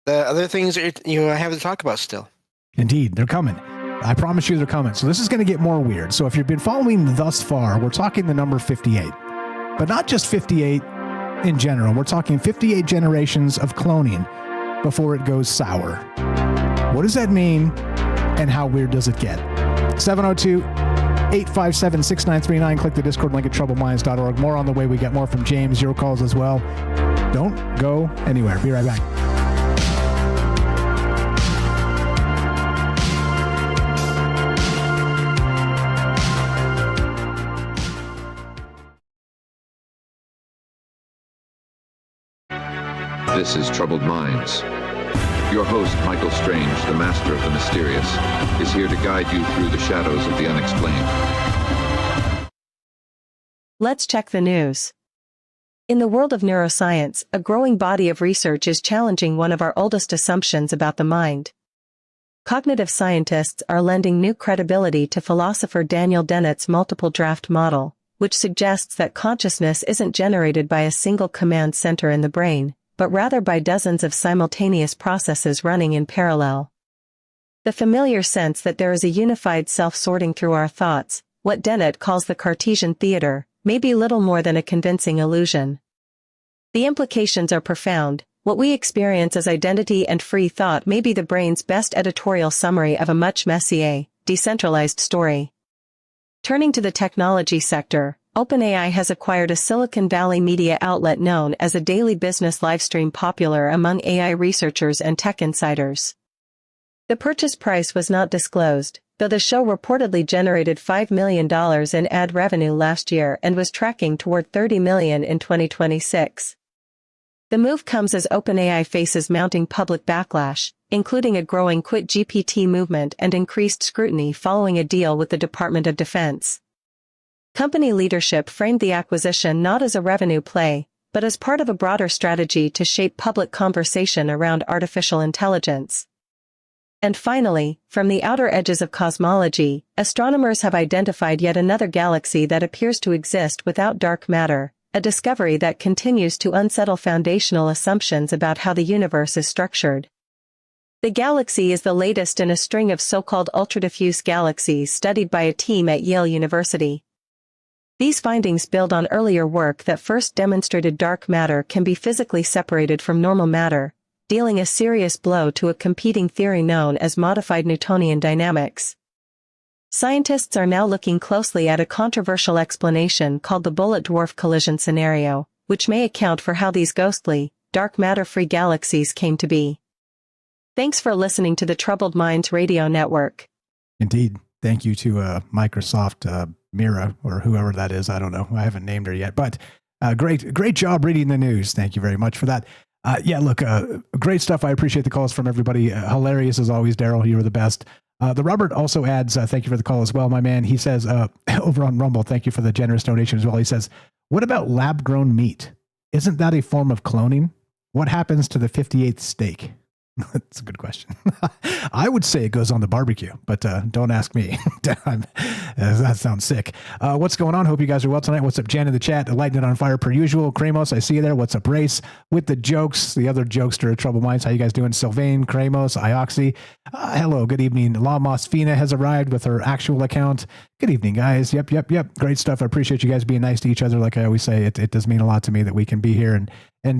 the other things that you have to talk about still. Indeed, they're coming. I promise you they're coming. So this is going to get more weird. So if you've been following thus far, we're talking the number 58. But not just 58 in general. We're talking 58 generations of cloning before it goes sour. What does that mean, and how weird does it get? 702-857-6939. Click the Discord link at troubledminds.org. More on the way. We get more from James. Your calls as well. Don't go anywhere. Be right back. This is Troubled Minds. Your host, Michael Strange, the master of the mysterious, is here to guide you through the shadows of the unexplained. Let's check the news. In the world of neuroscience, a growing body of research is challenging one of our oldest assumptions about the mind. Cognitive scientists are lending new credibility to philosopher Daniel Dennett's multiple draft model, which suggests that consciousness isn't generated by a single command center in the brain, but rather by dozens of simultaneous processes running in parallel. The familiar sense that there is a unified self sorting through our thoughts, what Dennett calls the Cartesian theater, may be little more than a convincing illusion. The implications are profound. What we experience as identity and free thought may be the brain's best editorial summary of a much messier, decentralized story. Turning to the technology sector, OpenAI has acquired a Silicon Valley media outlet known as a daily business livestream popular among AI researchers and tech insiders. The purchase price was not disclosed, though the show reportedly generated $5 million in ad revenue last year and was tracking toward $30 million in 2026. The move comes as OpenAI faces mounting public backlash, including a growing Quit GPT movement and increased scrutiny following a deal with the Department of Defense. Company leadership framed the acquisition not as a revenue play, but as part of a broader strategy to shape public conversation around artificial intelligence. And finally, from the outer edges of cosmology, astronomers have identified yet another galaxy that appears to exist without dark matter, a discovery that continues to unsettle foundational assumptions about how the universe is structured. The galaxy is the latest in a string of so-called ultra-diffuse galaxies studied by a team at Yale University. These findings build on earlier work that first demonstrated dark matter can be physically separated from normal matter, dealing a serious blow to a competing theory known as modified Newtonian dynamics. Scientists are now looking closely at a controversial explanation called the bullet dwarf collision scenario, which may account for how these ghostly, dark matter-free galaxies came to be. Thanks for listening to the Troubled Minds Radio Network. Indeed. Thank you to Microsoft Mira, or whoever that is. I don't know. I haven't named her yet, but great job reading the news. Thank you very much for that. Yeah, look, great stuff. I appreciate the calls from everybody. Hilarious as always, Daryl. You were the best. The Robert also adds, thank you for the call as well, my man. He says, over on Rumble, thank you for the generous donation as well. He says, what about lab-grown meat? Isn't that a form of cloning? What happens to the 58th steak? That's a good question. I would say it goes on the barbecue, but don't ask me. That sounds sick. What's going on? Hope you guys are well tonight. What's up, Jen in the chat? Lighting it on fire per usual. Kramos, I see you there. What's up, Race? With the jokes, the other jokester of Troubled Minds. How you guys doing? Sylvain, Kramos, Ioxy. Hello, good evening. La Mosfina has arrived with her actual account. Good evening, guys. Yep. Great stuff. I appreciate you guys being nice to each other. Like I always say, it does mean a lot to me that we can be here and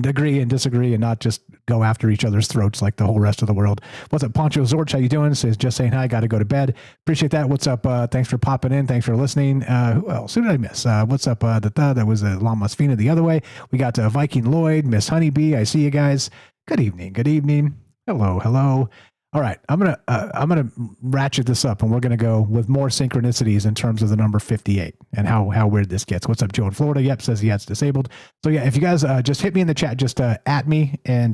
agree and disagree and not just go after each other's throats like the whole rest of the world. What's up, Poncho Zorch? How you doing? Says just saying hi. Got to go to bed. Appreciate that. What's up? Thanks for popping in. Thanks for listening. Who else? Who did I miss? What's up? That was La Mosfina the other way. We got Viking Lloyd, Miss Honeybee. I see you guys. Good evening. Good evening. Hello. All right, I'm gonna ratchet this up, and we're gonna go with more synchronicities in terms of the number 58 and how weird this gets. What's up, Joe in Florida? Yep, says it's disabled. So yeah, if you guys just hit me in the chat, just at me and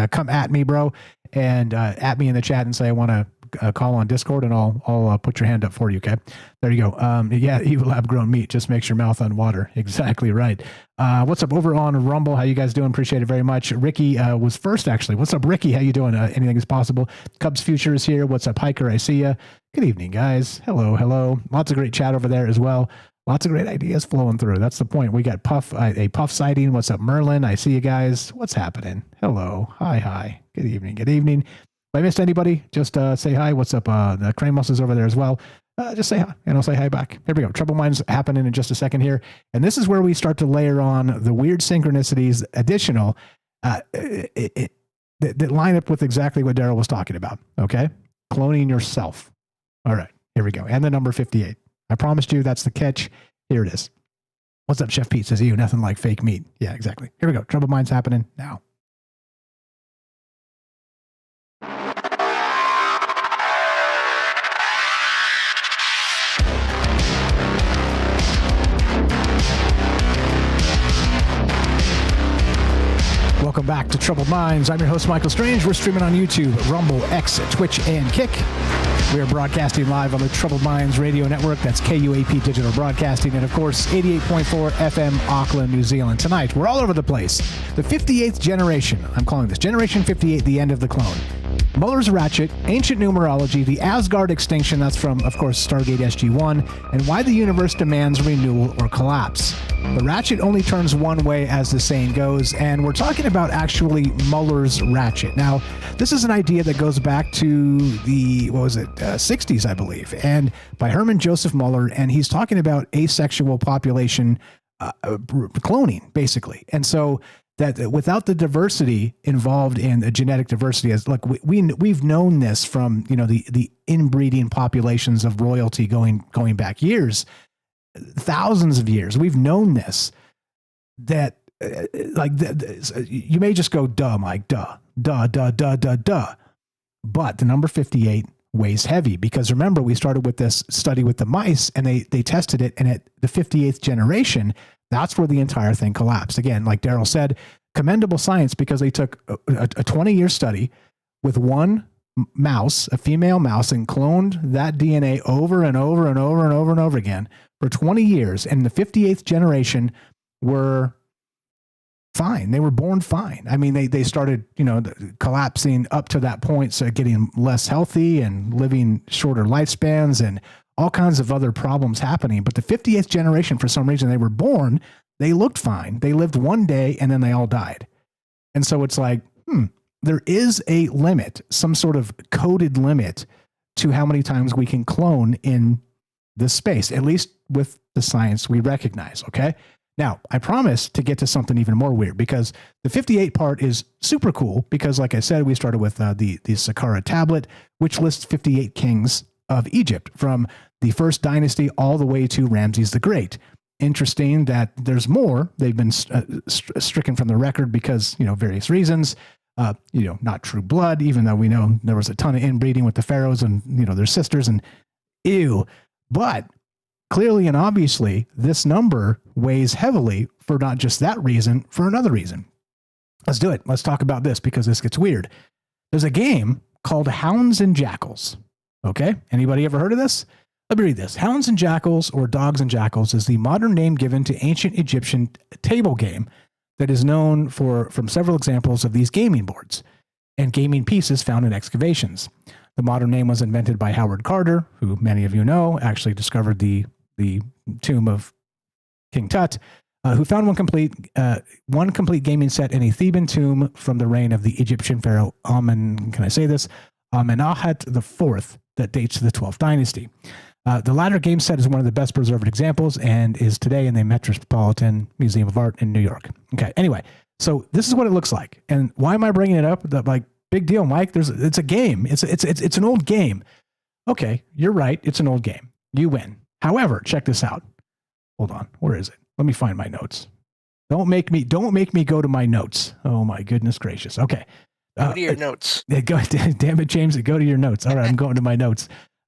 come at me, bro, and at me in the chat and say I want to call on Discord, and I'll put your hand up for you. Okay, there you go. Yeah, evil lab grown meat just makes your mouth on water. Exactly right. What's up over on Rumble? How you guys doing? Appreciate it very much. Ricky was first, actually. What's up, Ricky? How you doing? Anything is possible. Cubs Future is here. What's up, Hiker? I see ya. Good evening, guys. Hello. Lots of great chat over there as well. Lots of great ideas flowing through. That's the point. We got a Puff sighting. What's up, Merlin? I see you guys. What's happening? Hello. Hi. Good evening. If I missed anybody, just say hi. What's up? The Crane Muscles over there as well. Just say hi, and I'll say hi back. Here we go. Trouble Minds happening in just a second here. And this is where we start to layer on the weird synchronicities, additional, that line up with exactly what Daryl was talking about. Okay? Cloning yourself. All right. Here we go. And the number 58. I promised you that's the catch. Here it is. What's up, Chef Pete? Says you. Nothing like fake meat. Yeah, exactly. Here we go. Trouble Minds happening now. Welcome back to Troubled Minds. I'm your host, Michael Strange. We're streaming on YouTube, Rumble, X, Twitch, and Kick. We are broadcasting live on the Troubled Minds Radio Network. That's KUAP Digital Broadcasting. And, of course, 88.4 FM, Auckland, New Zealand. Tonight, we're all over the place. The 58th generation. I'm calling this Generation 58, the end of the clone. Muller's Ratchet, ancient numerology, the Asgard extinction, that's from, of course, Stargate SG-1, and why the universe demands renewal or collapse. The Ratchet only turns one way, as the saying goes, and we're talking about actually Muller's Ratchet. Now, this is an idea that goes back to the, 60s, I believe, and by Herman Joseph Muller, and he's talking about asexual population cloning, basically. And so that without the diversity involved in the genetic diversity, as look, we've known this from the inbreeding populations of royalty going back years, thousands of years. We've known this. That you may just go duh, Mike, duh. But the number 58 weighs heavy because remember we started with this study with the mice and they tested it, and at the 58th generation, that's where the entire thing collapsed. Again, like Daryl said, commendable science because they took a 20-year study with one mouse, a female mouse, and cloned that DNA over and over and over and over and over again for 20 years. And the 58th generation were fine. They were born fine. I mean, they started, collapsing up to that point, so getting less healthy and living shorter lifespans and all kinds of other problems happening. But the 58th generation, for some reason, they were born, they looked fine. They lived one day and then they all died. And so it's like, there is a limit, some sort of coded limit to how many times we can clone in this space, at least with the science we recognize. Okay. Now, I promise to get to something even more weird because the 58 part is super cool because, like I said, we started with the Saqqara tablet, which lists 58 kings of Egypt from the first dynasty all the way to Ramses the Great. Interesting that there's more. They've been stricken from the record because, various reasons, not true blood, even though we know there was a ton of inbreeding with the pharaohs and, their sisters and ew. But clearly and obviously, this number weighs heavily for not just that reason, for another reason. Let's do it. Let's talk about this because this gets weird. There's a game called Hounds and Jackals. Okay. Anybody ever heard of this? Let me read this. Hounds and Jackals, or Dogs and Jackals, is the modern name given to ancient Egyptian table game that is known from several examples of these gaming boards and gaming pieces found in excavations. The modern name was invented by Howard Carter, who many of you know actually discovered the tomb of King Tut, who found one complete gaming set in a Theban tomb from the reign of the Egyptian pharaoh Amenhotep IV that dates to the 12th dynasty. The latter game set is one of the best preserved examples and is today in the Metropolitan Museum of Art in New York. Okay, anyway, so this is what it looks like. And why am I bringing it up? Big deal, Mike. It's a game. It's an old game. Okay, you're right. It's an old game. You win. However, check this out. Hold on. Where is it? Let me find my notes. Don't make me go to my notes. Oh my goodness gracious. Okay. Go to your notes. Damn it, James. Go to your notes. All right, I'm going to my notes.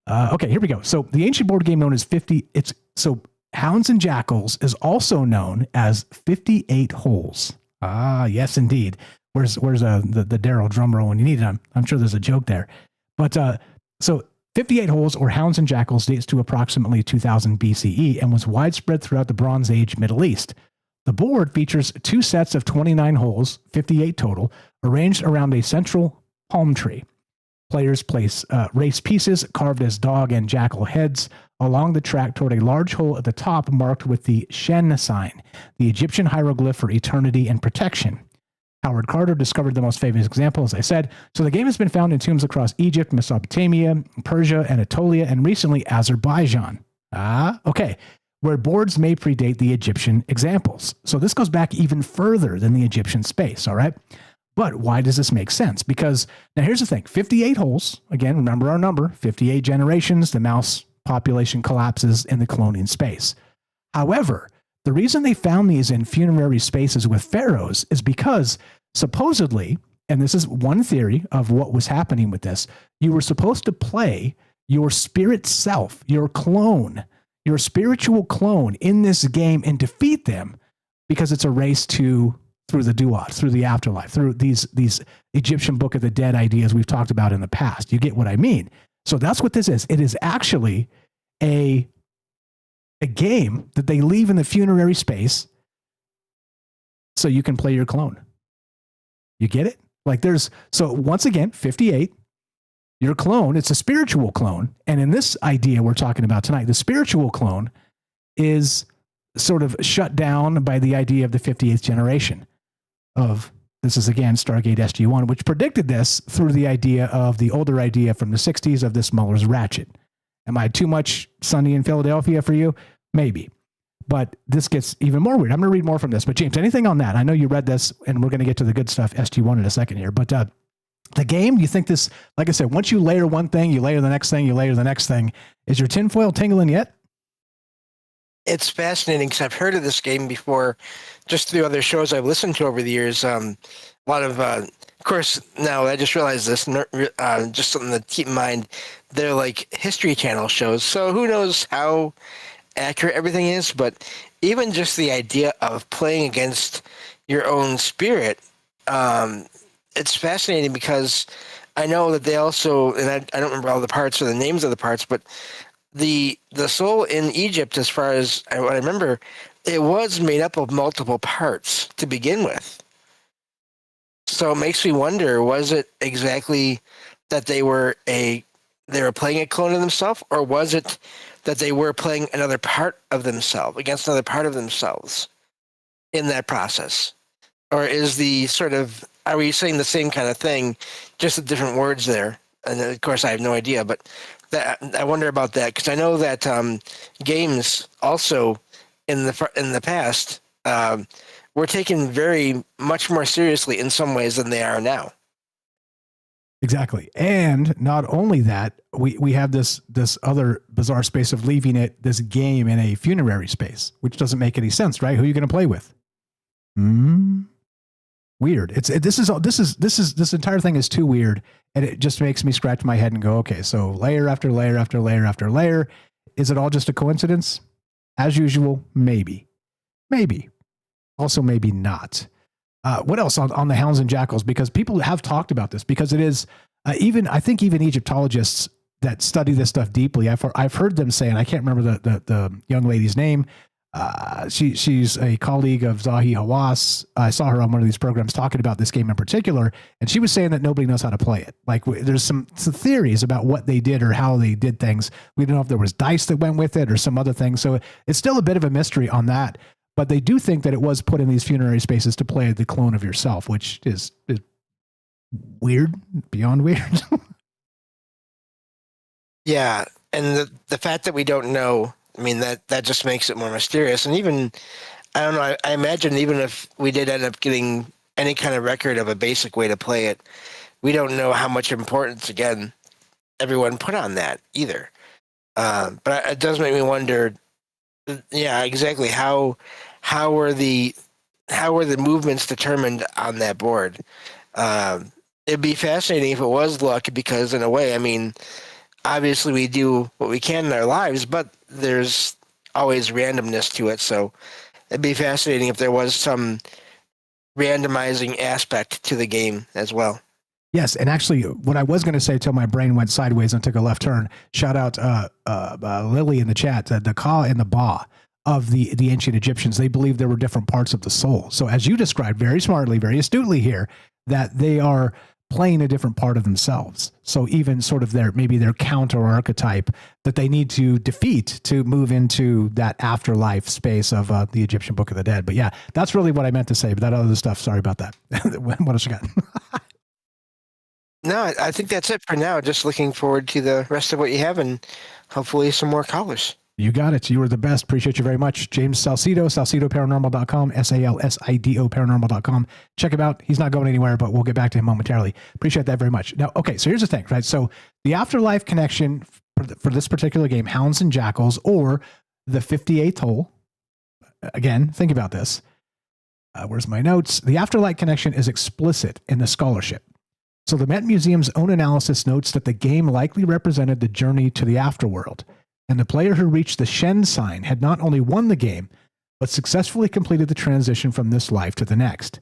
Okay, here we go. So the ancient board game known as 50. So Hounds and Jackals is also known as 58 Holes. Ah, yes, indeed. Where's the Daryl drum roll when you need it? I'm sure there's a joke there. But so 58 Holes, or Hounds and Jackals, dates to approximately 2000 BCE and was widespread throughout the Bronze Age Middle East. The board features two sets of 29 holes, 58 total, arranged around a central palm tree. Players place race pieces carved as dog and jackal heads along the track toward a large hole at the top marked with the Shen sign, the Egyptian hieroglyph for eternity and protection. Howard Carter discovered the most famous example, as I said. So the game has been found in tombs across Egypt, Mesopotamia, Persia, Anatolia, and recently Azerbaijan. Okay. Where boards may predate the Egyptian examples. So this goes back even further than the Egyptian space, all right? But why does this make sense? Because now here's the thing, 58 holes, again, remember our number, 58 generations, the mouse population collapses in the cloning space. However, the reason they found these in funerary spaces with pharaohs is because supposedly, and this is one theory of what was happening with this, you were supposed to play your spirit self, your clone, your spiritual clone in this game and defeat them because it's a race through the duat, through the afterlife, through these Egyptian Book of the Dead ideas we've talked about in the past. You get what I mean? So that's what this is. It is actually a game that they leave in the funerary space so you can play your clone. You get it? So once again, 58, your clone, it's a spiritual clone. And in this idea we're talking about tonight, the spiritual clone is sort of shut down by the idea of the 58th generation of, this is again, Stargate SG-1, which predicted this through the idea of the older idea from the 60s of this Muller's Ratchet. Am I too much Sunny in Philadelphia for you? Maybe. But this gets even more weird. I'm going to read more from this. But James, anything on that? I know you read this, and we're going to get to the good stuff, SG-1, in a second here. But the game, you think this, like I said, once you layer one thing, you layer the next thing, you layer the next thing. Is your tinfoil tingling yet? It's fascinating because I've heard of this game before, just through other shows I've listened to over the years. A lot of course, now I just realized this, just something to keep in mind, they're like History Channel shows. So who knows how accurate everything is, but even just the idea of playing against your own spirit, it's fascinating because I know that they also, and I don't remember all the parts or the names of the parts, but the soul in Egypt, as far as what I remember, it was made up of multiple parts to begin with. So it makes me wonder, was it exactly that they were playing a clone of themselves, or was it that they were playing another part of themselves against another part of themselves in that process? Or is are we saying the same kind of thing, just with different words there? And of course, I have no idea, but I wonder about that, because I know that games also in the past were taken very much more seriously in some ways than they are now. Exactly. And not only that, we have this other bizarre space of leaving this game in a funerary space, which doesn't make any sense, right? Who are you going to play with? Weird. This entire thing is too weird, and it just makes me scratch my head and go, okay, so layer after layer after layer after layer. Is it all just a coincidence? As usual, maybe. Also, maybe not. What else on the hounds and jackals? Because people have talked about this, because it is I think even Egyptologists that study this stuff deeply, I've heard them say, and I can't remember the young lady's name. She's a colleague of Zahi Hawass. I saw her on one of these programs talking about this game in particular, and she was saying that nobody knows how to play it. Like, there's some theories about what they did or how they did things. We don't know if there was dice that went with it or some other thing. So it's still a bit of a mystery on that. But they do think that it was put in these funerary spaces to play the clone of yourself, which is weird, beyond weird. Yeah, and the fact that we don't know, I mean, that just makes it more mysterious. And even, I don't know, I imagine even if we did end up getting any kind of record of a basic way to play it, we don't know how much importance, again, everyone put on that either. But it does make me wonder, yeah, exactly, how were the movements determined on that board? It'd be fascinating if it was luck, because in a way, I mean, obviously we do what we can in our lives, but there's always randomness to it. So it'd be fascinating if there was some randomizing aspect to the game as well. Yes, and actually, what I was going to say till my brain went sideways and took a left turn. Shout out Lily in the chat, the Ka and the Ba of the ancient Egyptians. They believed there were different parts of the soul. So as you described very smartly, very astutely here, that they are playing a different part of themselves. So even sort of maybe their counter archetype that they need to defeat to move into that afterlife space of the Egyptian Book of the Dead. But yeah, that's really what I meant to say. But that other stuff, sorry about that. What else you got? No, I think that's it for now. Just looking forward to the rest of what you have and hopefully some more callers. You got it. You were the best. Appreciate you very much. James Salcido, salcidoparanormal.com, SALSIDO paranormal.com. Check him out. He's not going anywhere, but we'll get back to him momentarily. Appreciate that very much. Now, okay, so here's the thing, right? So the afterlife connection for this particular game, Hounds and Jackals, or the 58th hole, again, think about this. Where's my notes? The afterlife connection is explicit in the scholarship. So the Met Museum's own analysis notes that the game likely represented the journey to the afterworld. And the player who reached the Shen sign had not only won the game, but successfully completed the transition from this life to the next.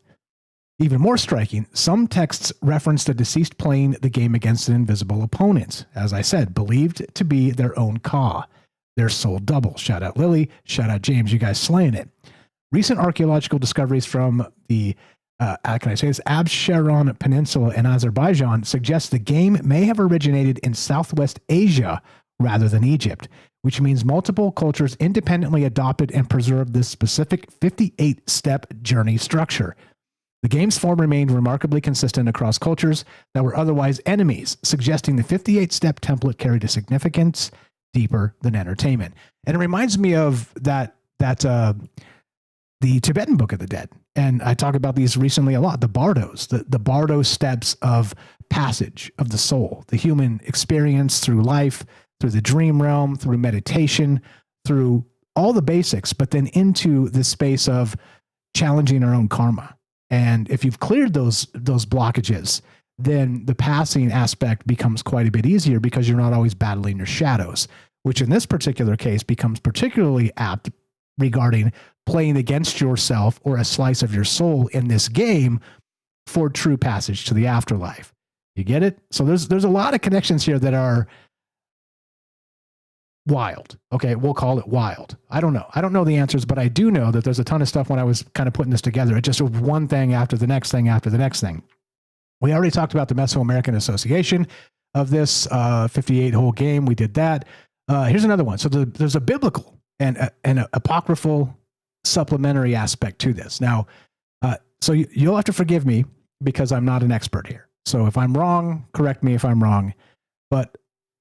Even more striking, some texts reference the deceased playing the game against an invisible opponent, as I said, believed to be their own Ka, their soul double. Shout out Lily, shout out James, you guys slaying it. Recent archaeological discoveries from the Absheron Peninsula in Azerbaijan suggest the game may have originated in Southwest Asia rather than Egypt, which means multiple cultures independently adopted and preserved this specific 58-step journey structure. The game's form remained remarkably consistent across cultures that were otherwise enemies, suggesting the 58-step template carried a significance deeper than entertainment. And it reminds me of the Tibetan Book of the Dead. And I talk about these recently a lot, the bardos, the bardo steps of passage of the soul, the human experience through life, through the dream realm, through meditation, through all the basics, but then into the space of challenging our own karma. And if you've cleared those blockages, then the passing aspect becomes quite a bit easier because you're not always battling your shadows, which in this particular case becomes particularly apt regarding playing against yourself or a slice of your soul in this game for true passage to the afterlife. You get it? So there's a lot of connections here that are wild. Okay, we'll call it wild. I don't know. I don't know the answers, but I do know that there's a ton of stuff when I was kind of putting this together. It just was one thing after the next thing after the next thing. We already talked about the Mesoamerican Association of this 58-hole game. We did that. Here's another one. So there's a biblical and an apocryphal supplementary aspect to this. Now, so you'll have to forgive me because I'm not an expert here. So if I'm wrong, correct me if I'm wrong. But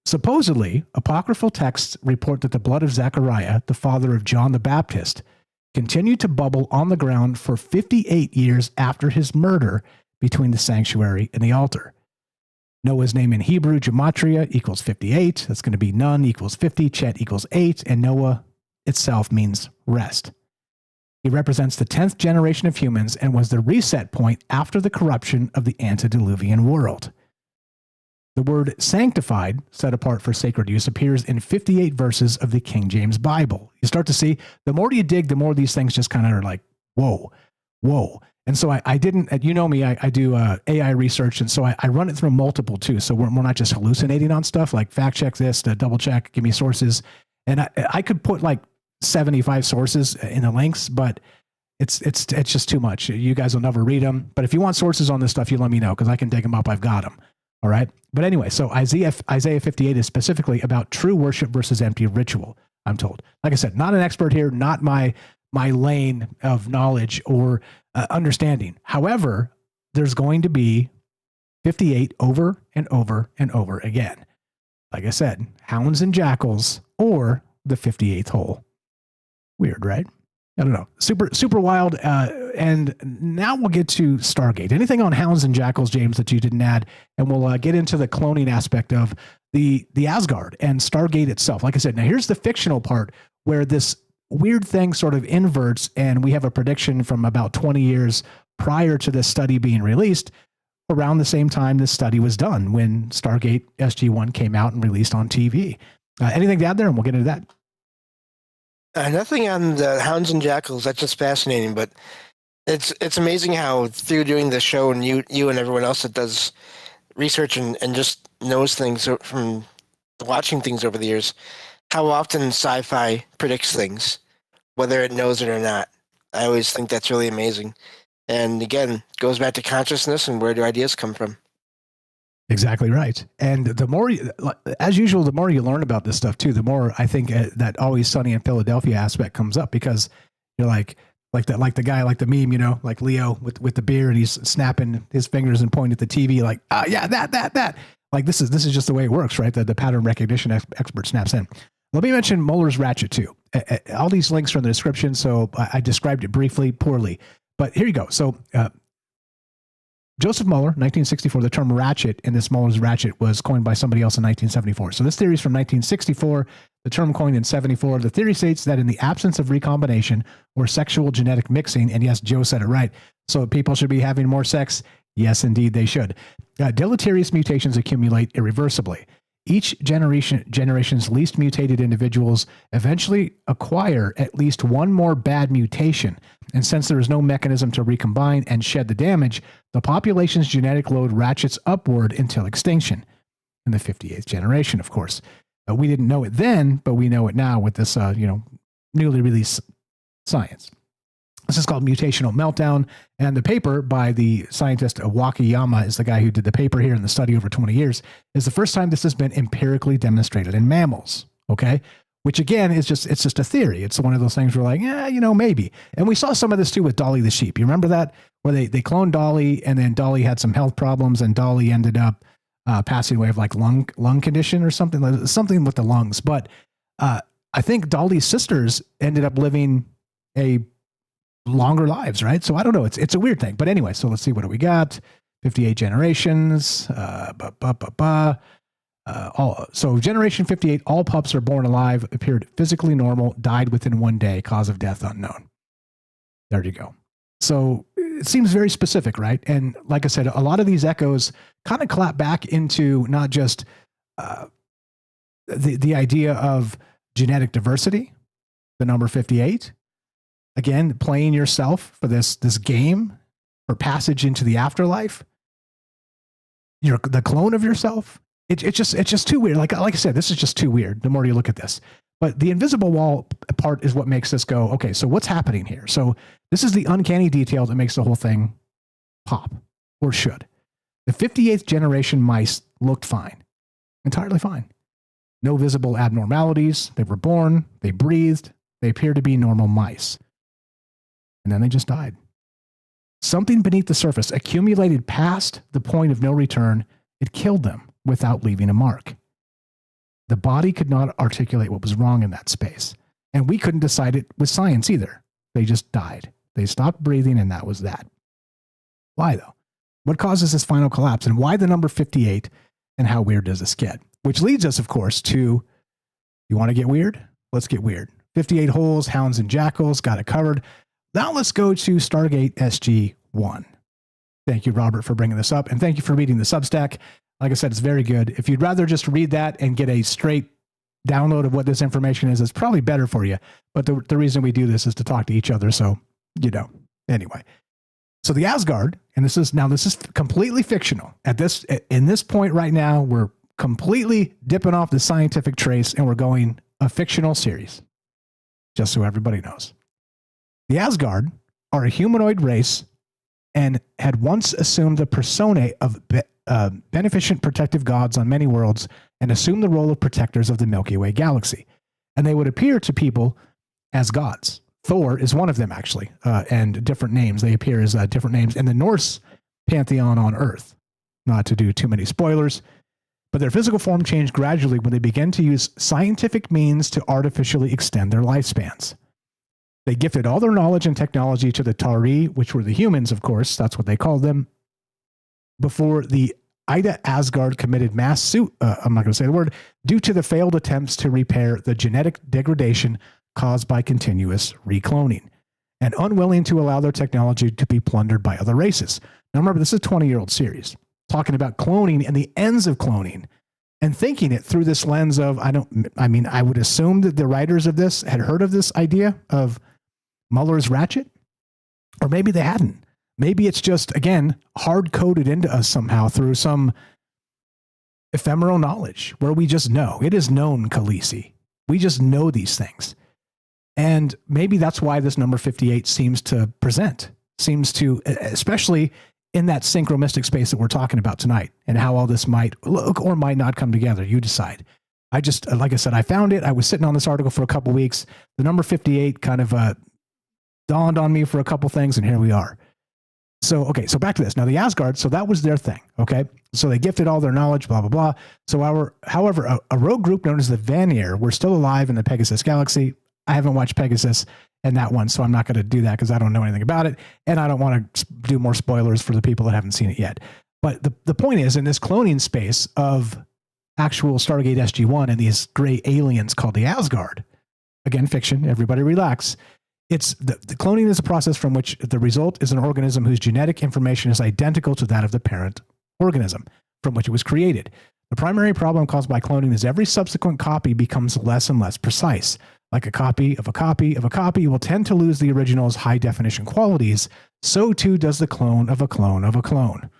supposedly, apocryphal texts report that the blood of Zechariah, the father of John the Baptist, continued to bubble on the ground for 58 years after his murder between the sanctuary and the altar. Noah's name in Hebrew, gematria, equals 58. That's going to be Nun equals 50, Chet equals 8, and Noah itself means rest. He represents the 10th generation of humans and was the reset point after the corruption of the antediluvian world. The word sanctified, set apart for sacred use, appears in 58 verses of the King James Bible. You start to see, the more you dig, the more these things just kind of are like, whoa, whoa. And so I didn't, you know me, I do AI research, and so I run it through multiple too. So we're not just hallucinating on stuff, like fact check this, to double check, give me sources. And I could put like 75 sources in the links, but it's just too much. You guys will never read them. But if you want sources on this stuff, you let me know because I can dig them up. I've got them. All right. But anyway, so Isaiah 58 is specifically about true worship versus empty ritual, I'm told. Like I said, not an expert here, not my lane of knowledge or understanding. However, there's going to be 58 over and over and over again. Like I said, Hounds and Jackals or the 58th hole. Weird, right? I don't know. Super wild. And now we'll get to Stargate. Anything on Hounds and Jackals, James, that you didn't add? And we'll get into the cloning aspect of the Asgard and Stargate itself. Like I said, now here's the fictional part where this weird thing sort of inverts, and we have a prediction from about 20 years prior to this study being released, around the same time this study was done, when Stargate SG-1 came out and released on TV. Anything to add there? And we'll get into that. Nothing on the Hounds and Jackals. That's just fascinating. But it's amazing how through doing the show and you and everyone else that does research and just knows things from watching things over the years, how often sci-fi predicts things, whether it knows it or not. I always think that's really amazing. And again, goes back to consciousness and where do ideas come from. Exactly right. And the more, as usual, the more you learn about this stuff too, the more I think that Always Sunny in Philadelphia aspect comes up, because you're like the guy, like the meme, like Leo with the beer, and he's snapping his fingers and pointing at the TV, like, oh yeah, that. Like this is just the way it works, right? The pattern recognition expert snaps in. Let me mention Muller's Ratchet too. All these links are in the description, so I described it briefly, poorly, but here you go. So Joseph Muller, 1964, the term ratchet in this Muller's Ratchet was coined by somebody else in 1974. So this theory is from 1964, the term coined in 74. The theory states that in the absence of recombination or sexual genetic mixing, and yes, Joe said it right, so people should be having more sex. Yes, indeed, they should. Deleterious mutations accumulate irreversibly. Each generation's least mutated individuals eventually acquire at least one more bad mutation. And since there is no mechanism to recombine and shed the damage, the population's genetic load ratchets upward until extinction. In the 58th generation, of course. We didn't know it then, but we know it now with this, newly released science. This is called mutational meltdown, and the paper by the scientist Wakayama is the guy who did the paper here in the study over 20 years, is the first time this has been empirically demonstrated in mammals, okay? Which again, it's just a theory. It's one of those things where like, maybe. And we saw some of this too with Dolly the sheep. You remember that? Where they cloned Dolly, and then Dolly had some health problems, and Dolly ended up passing away of like lung condition or something with the lungs. But I think Dolly's sisters ended up living a longer lives, right? So I don't know. It's a weird thing. But anyway, so let's see, what do we got? 58 generations. So generation 58, all pups are born alive, appeared physically normal, died within 1 day, cause of death unknown. There you go. So it seems very specific, right? And like I said, a lot of these echoes kind of clap back into not just the idea of genetic diversity, the number 58. Again, playing yourself for this game for passage into the afterlife. You're the clone of yourself. It's just too weird. Like I said, this is just too weird. The more you look at this, but the invisible wall part is what makes this go, okay, so what's happening here? So this is the uncanny detail that makes the whole thing pop, or should. The 58th generation mice looked fine, entirely fine. No visible abnormalities. They were born, they breathed, they appeared to be normal mice. And then they just died. Something beneath the surface accumulated past the point of no return. It killed them without leaving a mark. The body could not articulate what was wrong in that space. And we couldn't decide it with science either. They just died. They stopped breathing, and that was that. Why, though? What causes this final collapse, and why the number 58, and how weird does this get? Which leads us, of course, to, you want to get weird? Let's get weird. 58 holes, hounds and jackals, got it covered. Now let's go to Stargate SG-1. Thank you, Robert, for bringing this up, and thank you for reading the Substack. Like I said, it's very good. If you'd rather just read that and get a straight download of what this information is, it's probably better for you. But the reason we do this is to talk to each other, so, Anyway, so the Asgard, and this is completely fictional. In this point right now, we're completely dipping off the scientific trace, and we're going a fictional series, just so everybody knows. The Asgard are a humanoid race and had once assumed the personae of beneficent protective gods on many worlds and assumed the role of protectors of the Milky Way galaxy. And they would appear to people as gods. Thor is one of them, actually, and different names. They appear as different names in the Norse pantheon on Earth. Not to do too many spoilers, but their physical form changed gradually when they began to use scientific means to artificially extend their lifespans. They gifted all their knowledge and technology to the Tari, which were the humans, of course, that's what they called them, before the Ida Asgard committed mass I'm not going to say the word, due to the failed attempts to repair the genetic degradation caused by continuous recloning, and unwilling to allow their technology to be plundered by other races. Now remember, this is a 20-year-old series, talking about cloning and the ends of cloning, and thinking it through this lens of, I would assume that the writers of this had heard of this idea of Muller's Ratchet, or maybe they hadn't. Maybe it's just, again, hard-coded into us somehow through some ephemeral knowledge where we just know. It is known, Khaleesi. We just know these things. And maybe that's why this number 58 seems to, especially in that synchromistic space that we're talking about tonight, and how all this might look or might not come together. You decide. I just, like I said, I found it. I was sitting on this article for a couple weeks. The number 58 kind of dawned on me for a couple things, and here we are. So, okay, so back to this. Now, the Asgard, so that was their thing, okay? So they gifted all their knowledge, blah, blah, blah. So, however, a rogue group known as the Vanir were still alive in the Pegasus galaxy. I haven't watched Pegasus and that one, so I'm not going to do that because I don't know anything about it, and I don't want to do more spoilers for the people that haven't seen it yet. But the point is, in this cloning space of actual Stargate SG-1 and these gray aliens called the Asgard, again, fiction, everybody relax. It's the cloning is a process from which the result is an organism whose genetic information is identical to that of the parent organism from which it was created. The primary problem caused by cloning is every subsequent copy becomes less and less precise. Like a copy of a copy of a copy will tend to lose the original's high definition qualities. So too does the clone of a clone of a clone.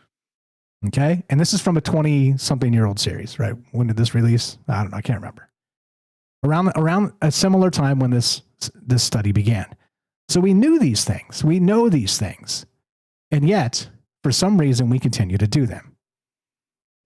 Okay. And this is from a 20-something-year-old series, right? When did this release? I don't know. I can't remember. Around a similar time when this study began. So we knew these things. We know these things. And yet, for some reason, we continue to do them.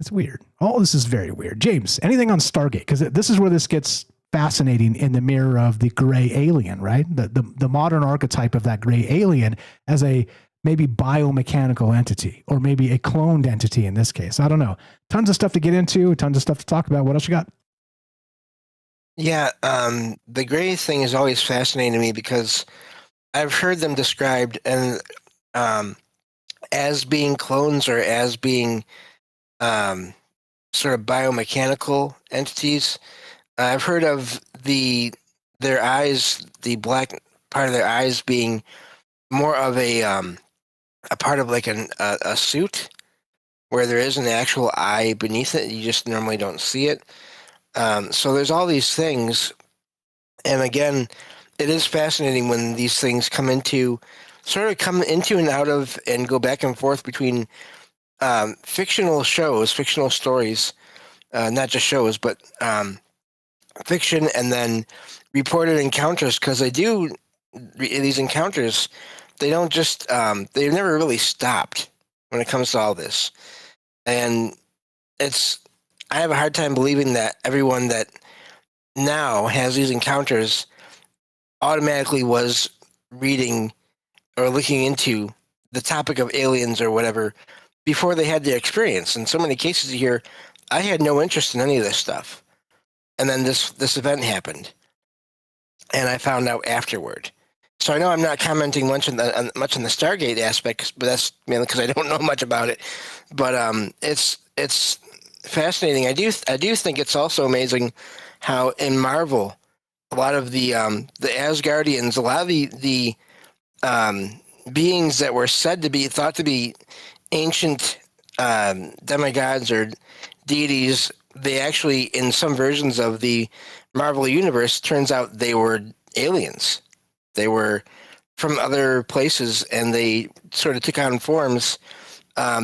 It's weird. All this is very weird. James, anything on Stargate? Because this is where this gets fascinating in the mirror of the gray alien, right? The modern archetype of that gray alien as a maybe biomechanical entity, or maybe a cloned entity in this case. I don't know. Tons of stuff to get into, tons of stuff to talk about. What else you got? Yeah, the gray thing is always fascinating to me because I've heard them described and as being clones or as being sort of biomechanical entities. I've heard of their eyes, the black part of their eyes being more of a part of like a suit where there is an actual eye beneath it. You just normally don't see it. So there's all these things. And again, it is fascinating when these things come into and out of and go back and forth between fictional shows, fictional stories, not just shows, but fiction, and then reported encounters, because these encounters, they don't just, they've never really stopped when it comes to all this. And I have a hard time believing that everyone that now has these encounters automatically was reading or looking into the topic of aliens or whatever before they had their experience. In so many cases here, I had no interest in any of this stuff. And then this event happened, and I found out afterward. So I know I'm not commenting much on the Stargate aspect, but that's mainly because I don't know much about it. But it's fascinating. I do think it's also amazing how in Marvel, a lot of the Asgardians, a lot of the beings that were thought to be ancient demigods or deities, they actually, in some versions of the Marvel universe, turns out they were aliens. They were from other places, and they sort of took on forms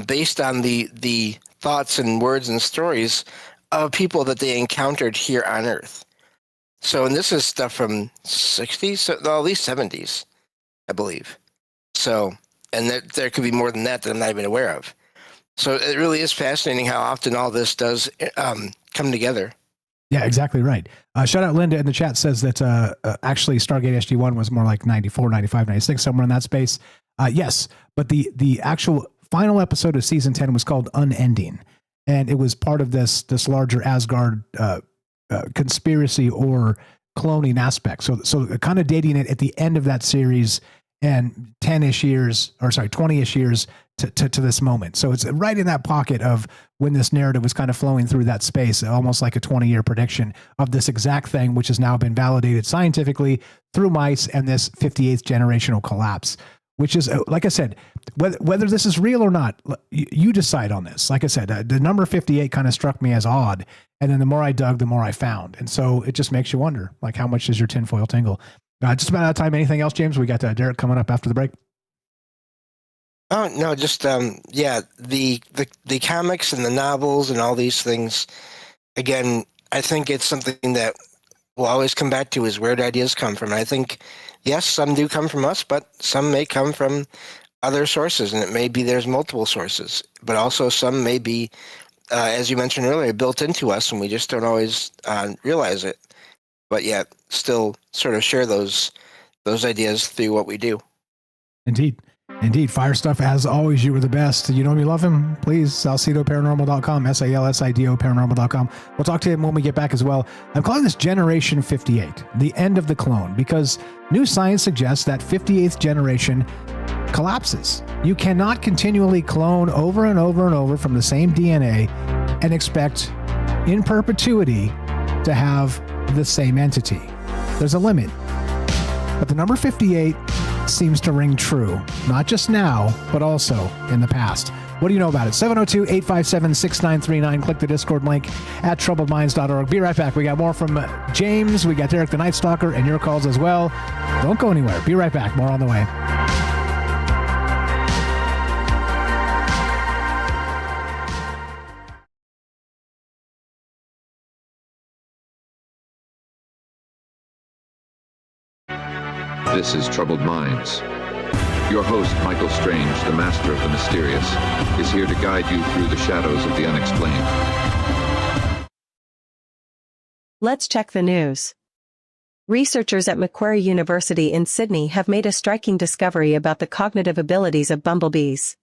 based on the thoughts and words and stories of people that they encountered here on Earth. So, and this is stuff from 60s, at least 70s, I believe. So, and there could be more than that I'm not even aware of. So it really is fascinating how often all this does come together. Yeah, exactly right. Shout out Linda in the chat says that actually Stargate SG-1 was more like 94, 95, 96, somewhere in that space. Yes, but the actual final episode of season 10 was called Unending, and it was part of this larger Asgard conspiracy or cloning aspect. So kind of dating it at the end of that series and 20-ish years to this moment. So it's right in that pocket of when this narrative was kind of flowing through that space, almost like a 20-year prediction of this exact thing, which has now been validated scientifically through mice and this 58th generational collapse, which is, like I said, whether this is real or not, you decide on this. Like I said, the number 58 kind of struck me as odd. And then the more I dug, the more I found. And so it just makes you wonder, like, how much does your tinfoil tingle? Just about out of time. Anything else, James? We got Derek coming up after the break. Oh no, just the comics and the novels and all these things. Again, I think it's something that we'll always come back to is where do ideas come from. And I think yes, some do come from us, but some may come from other sources, and it may be there's multiple sources, but also some may be, as you mentioned earlier, built into us, and we just don't always realize it, but yet still sort of share those ideas through what we do. Indeed. Fire Stuff, as always, you were the best. You know him, you love him. Please, salsidoparanormal.com, SALSIDO paranormal.com. We'll talk to him when we get back as well. I'm calling this Generation 58, the end of the clone, because new science suggests that 58th generation collapses. You cannot continually clone over and over and over from the same DNA and expect in perpetuity to have the same entity. There's a limit. But the number 58 seems to ring true, not just now, but also in the past. What do you know about it? 702-857-6939. Click the Discord link at troubledminds.org. Be right back. We got more from James. We got Derek the Night Stalker and your calls as well. Don't go anywhere. Be right back. More on the way. This is Troubled Minds. Your host, Michael Strange, the master of the mysterious, is here to guide you through the shadows of the unexplained. Let's check the news. Researchers at Macquarie University in Sydney have made a striking discovery about the cognitive abilities of bumblebees.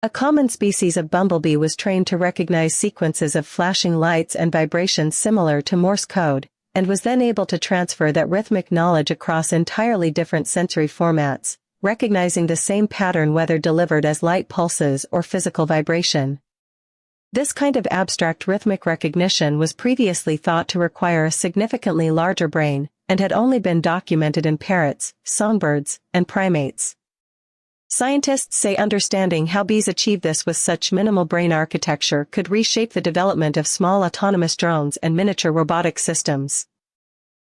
A common species of bumblebee was trained to recognize sequences of flashing lights and vibrations similar to Morse code, and was then able to transfer that rhythmic knowledge across entirely different sensory formats, recognizing the same pattern whether delivered as light pulses or physical vibration. This kind of abstract rhythmic recognition was previously thought to require a significantly larger brain, and had only been documented in parrots, songbirds, and primates. Scientists say understanding how bees achieve this with such minimal brain architecture could reshape the development of small autonomous drones and miniature robotic systems.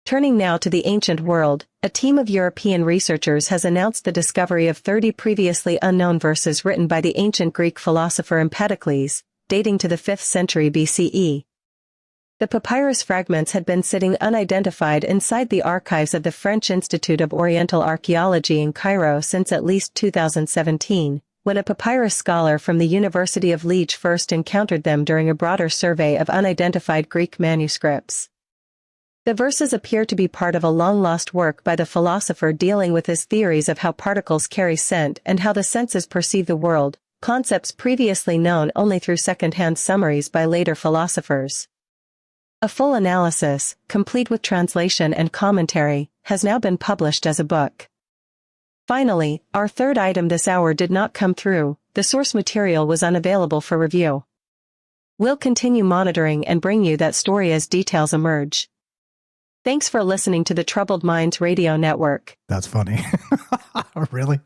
Turning now to the ancient world, a team of European researchers has announced the discovery of 30 previously unknown verses written by the ancient Greek philosopher Empedocles, dating to the 5th century BCE. The papyrus fragments had been sitting unidentified inside the archives of the French Institute of Oriental Archaeology in Cairo since at least 2017, when a papyrus scholar from the University of Liège first encountered them during a broader survey of unidentified Greek manuscripts. The verses appear to be part of a long-lost work by the philosopher dealing with his theories of how particles carry scent and how the senses perceive the world, concepts previously known only through second-hand summaries by later philosophers. A full analysis, complete with translation and commentary, has now been published as a book. Finally, our third item this hour did not come through. The source material was unavailable for review. We'll continue monitoring and bring you that story as details emerge. Thanks for listening to the Troubled Minds Radio Network. That's funny. Really?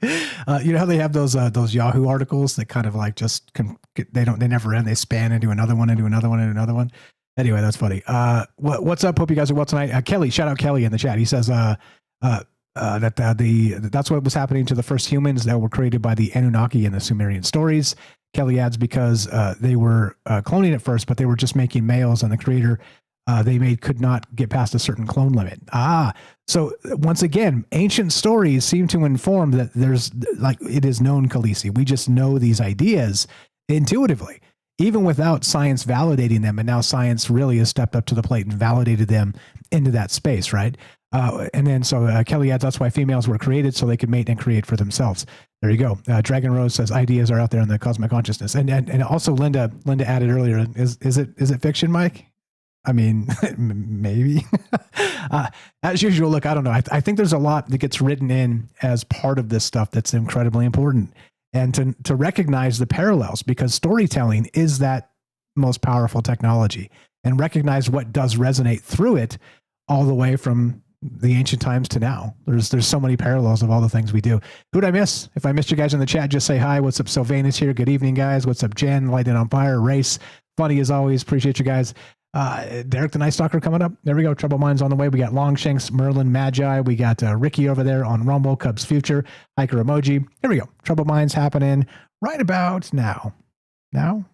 You know how they have those Yahoo articles that kind of like they never end. They span into another one, into another one, into another one. Anyway, that's funny. What's up? Hope you guys are well tonight. Kelly, shout out Kelly in the chat. He says that's what was happening to the first humans that were created by the Anunnaki in the Sumerian stories. Kelly adds because they were cloning at first, but they were just making males, and the creator could not get past a certain clone limit. So once again, ancient stories seem to inform that there's it is known, Khaleesi. We just know these ideas intuitively, even without science validating them. And now science really has stepped up to the plate and validated them into that space, right? And then Kelly adds, that's why females were created, so they could mate and create for themselves. There you go. Dragon Rose says ideas are out there in the cosmic consciousness. And also Linda added earlier, is it fiction, Mike? I mean, maybe. As usual, look, I don't know. I think there's a lot that gets written in as part of this stuff that's incredibly important. And to recognize the parallels, because storytelling is that most powerful technology, and recognize what does resonate through it all the way from the ancient times to now. There's so many parallels of all the things we do. Who'd I miss? If I missed you guys in the chat, just say hi. What's up? Sylvanus here. Good evening, guys. What's up, Jen? Lighting on fire. Race. Funny as always. Appreciate you guys. Derek the Night Stalker coming up. There we go. Trouble Minds on the way. We got Longshanks, Merlin, Magi. We got Ricky over there on Rumble, Cubs Future, Hiker Emoji. Here we go. Trouble Minds happening right about now. Now.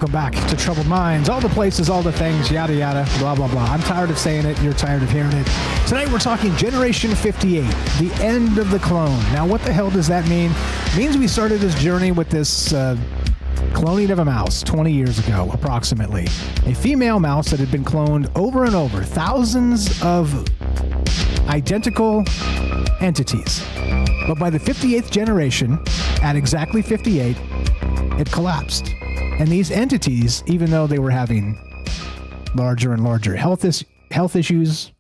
Welcome back to Troubled Minds. All the places, all the things, yada, yada, blah, blah, blah. I'm tired of saying it. You're tired of hearing it. Tonight we're talking Generation 58, the end of the clone. Now, what the hell does that mean? It means we started this journey with this cloning of a mouse 20 years ago, approximately. A female mouse that had been cloned over and over. Thousands of identical entities. But by the 58th generation, at exactly 58, it collapsed. And these entities, even though they were having larger and larger health issues,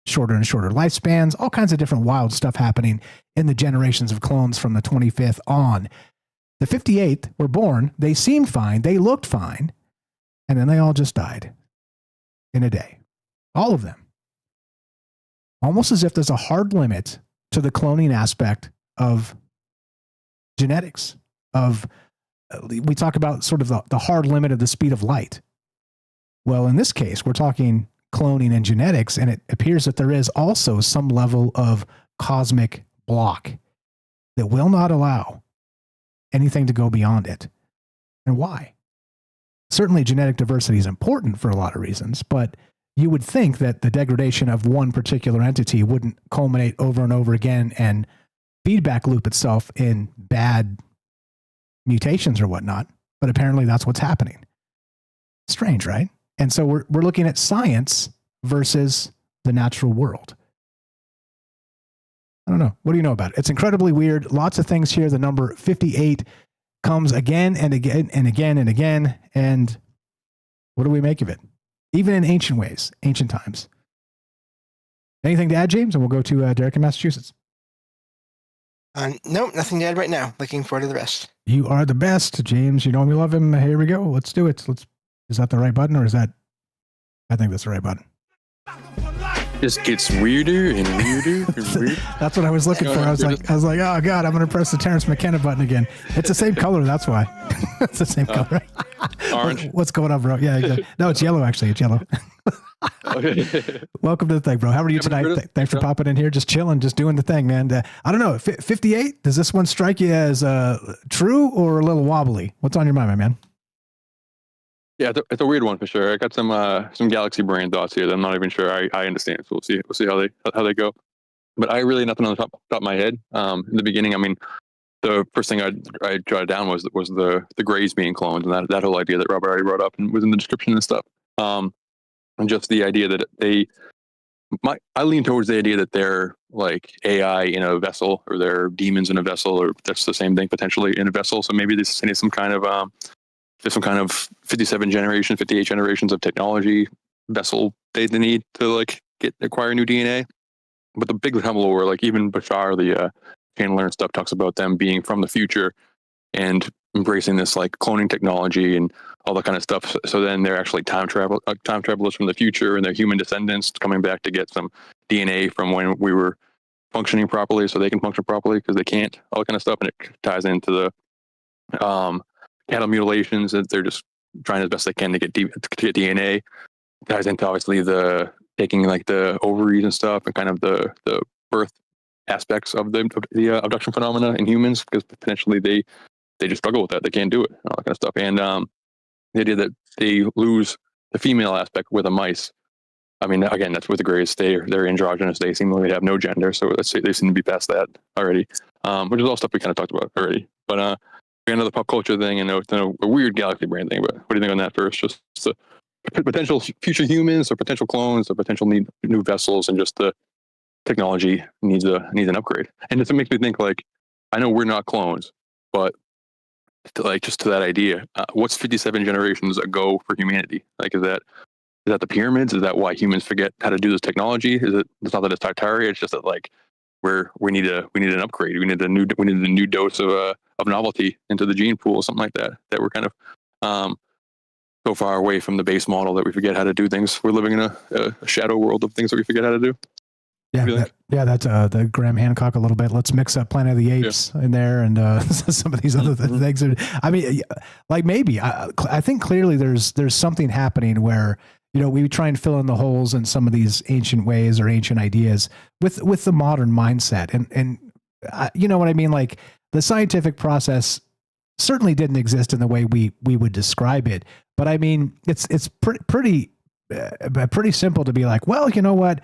shorter and shorter lifespans, all kinds of different wild stuff happening in the generations of clones from the 25th on. The 58th were born, they seemed fine, they looked fine, and then they all just died in a day. All of them. Almost as if there's a hard limit to the cloning aspect of genetics, we talk about sort of the hard limit of the speed of light. Well, in this case, we're talking cloning and genetics, and it appears that there is also some level of cosmic block that will not allow anything to go beyond it. And why? Certainly genetic diversity is important for a lot of reasons, but you would think that the degradation of one particular entity wouldn't culminate over and over again and feedback loop itself in bad mutations or whatnot, but apparently that's what's happening. Strange, right? And so we're looking at science versus the natural world. I don't know. What do you know about it? It's incredibly weird. Lots of things here. The number 58 comes again and again and again and again. And what do we make of it? Even in ancient ways, ancient times. Anything to add, James? And we'll go to Derek in Massachusetts. Nope, nothing to add right now. Looking forward to the rest. You are the best, James. You know we love him. Here we go. Let's do it. Is that the right button or is that? I think that's the right button. Just gets weirder and weirder and weirder. That's what I was looking for. I was like, oh God, I'm gonna press the Terrence McKenna button again. It's the same color. That's why. It's the same color. Orange. What's going on, bro? Yeah, exactly. No, it's yellow. Actually, it's yellow. Welcome to the thing, bro. How are you tonight? Thanks for popping in here. Just chilling, just doing the thing, man. I don't know. 58. Does this one strike you as true or a little wobbly? What's on your mind, my man? Yeah, it's a weird one for sure. I got some galaxy brain thoughts here that I'm not even sure I understand. So we'll see how they go. But I really nothing on the top of my head. In the beginning, I mean, the first thing I jotted down was the Greys being cloned, and that whole idea that Robert already brought up and was in the description and stuff. And just the idea that I lean towards the idea that they're like AI in a vessel, or they're demons in a vessel, or that's the same thing potentially in a vessel. So maybe this is some kind of 57 generations, 58 generations of technology vessel they need to like acquire new DNA. But the big level where like even Bashar, the channeler and stuff, talks about them being from the future and embracing this like cloning technology and all that kind of stuff. So then they're actually time travelers from the future, and they're human descendants coming back to get some DNA from when we were functioning properly, so they can function properly because they can't. All that kind of stuff, and it ties into the cattle mutilations that they're just trying as best they can to get DNA. It ties into obviously the taking like the ovaries and stuff, and kind of the birth aspects of the abduction phenomena in humans, because potentially they just struggle with that. They can't do it, and all that kind of stuff. And the idea that they lose the female aspect with the mice. I mean, again, that's with the Greys. They're androgynous. They seemingly have no gender, so let's say they seem to be past that already, which is all stuff we kind of talked about already. But another pop culture thing, and a weird galaxy brain thing. But what do you think on that first? Just the potential future humans, or potential clones, or potential new vessels, and just the technology needs an upgrade. And it makes me think, like, I know we're not clones, but just to that idea, what's 57 generations ago for humanity? Like, is that the pyramids? Is that why humans forget how to do this technology? It's not that it's Tartaria. It's just that like we need an upgrade. We need a new dose of novelty into the gene pool, or something like that. That we're kind of so far away from the base model that we forget how to do things. We're living in a shadow world of things that we forget how to do. Yeah, that's the Graham Hancock a little bit. Let's mix up Planet of the Apes in there, and some of these other things. I mean, like maybe I think clearly there's something happening where, you know, we try and fill in the holes in some of these ancient ways or ancient ideas with the modern mindset, and you know what I mean. Like the scientific process certainly didn't exist in the way we would describe it. But I mean, it's pretty simple to be like, well, you know what?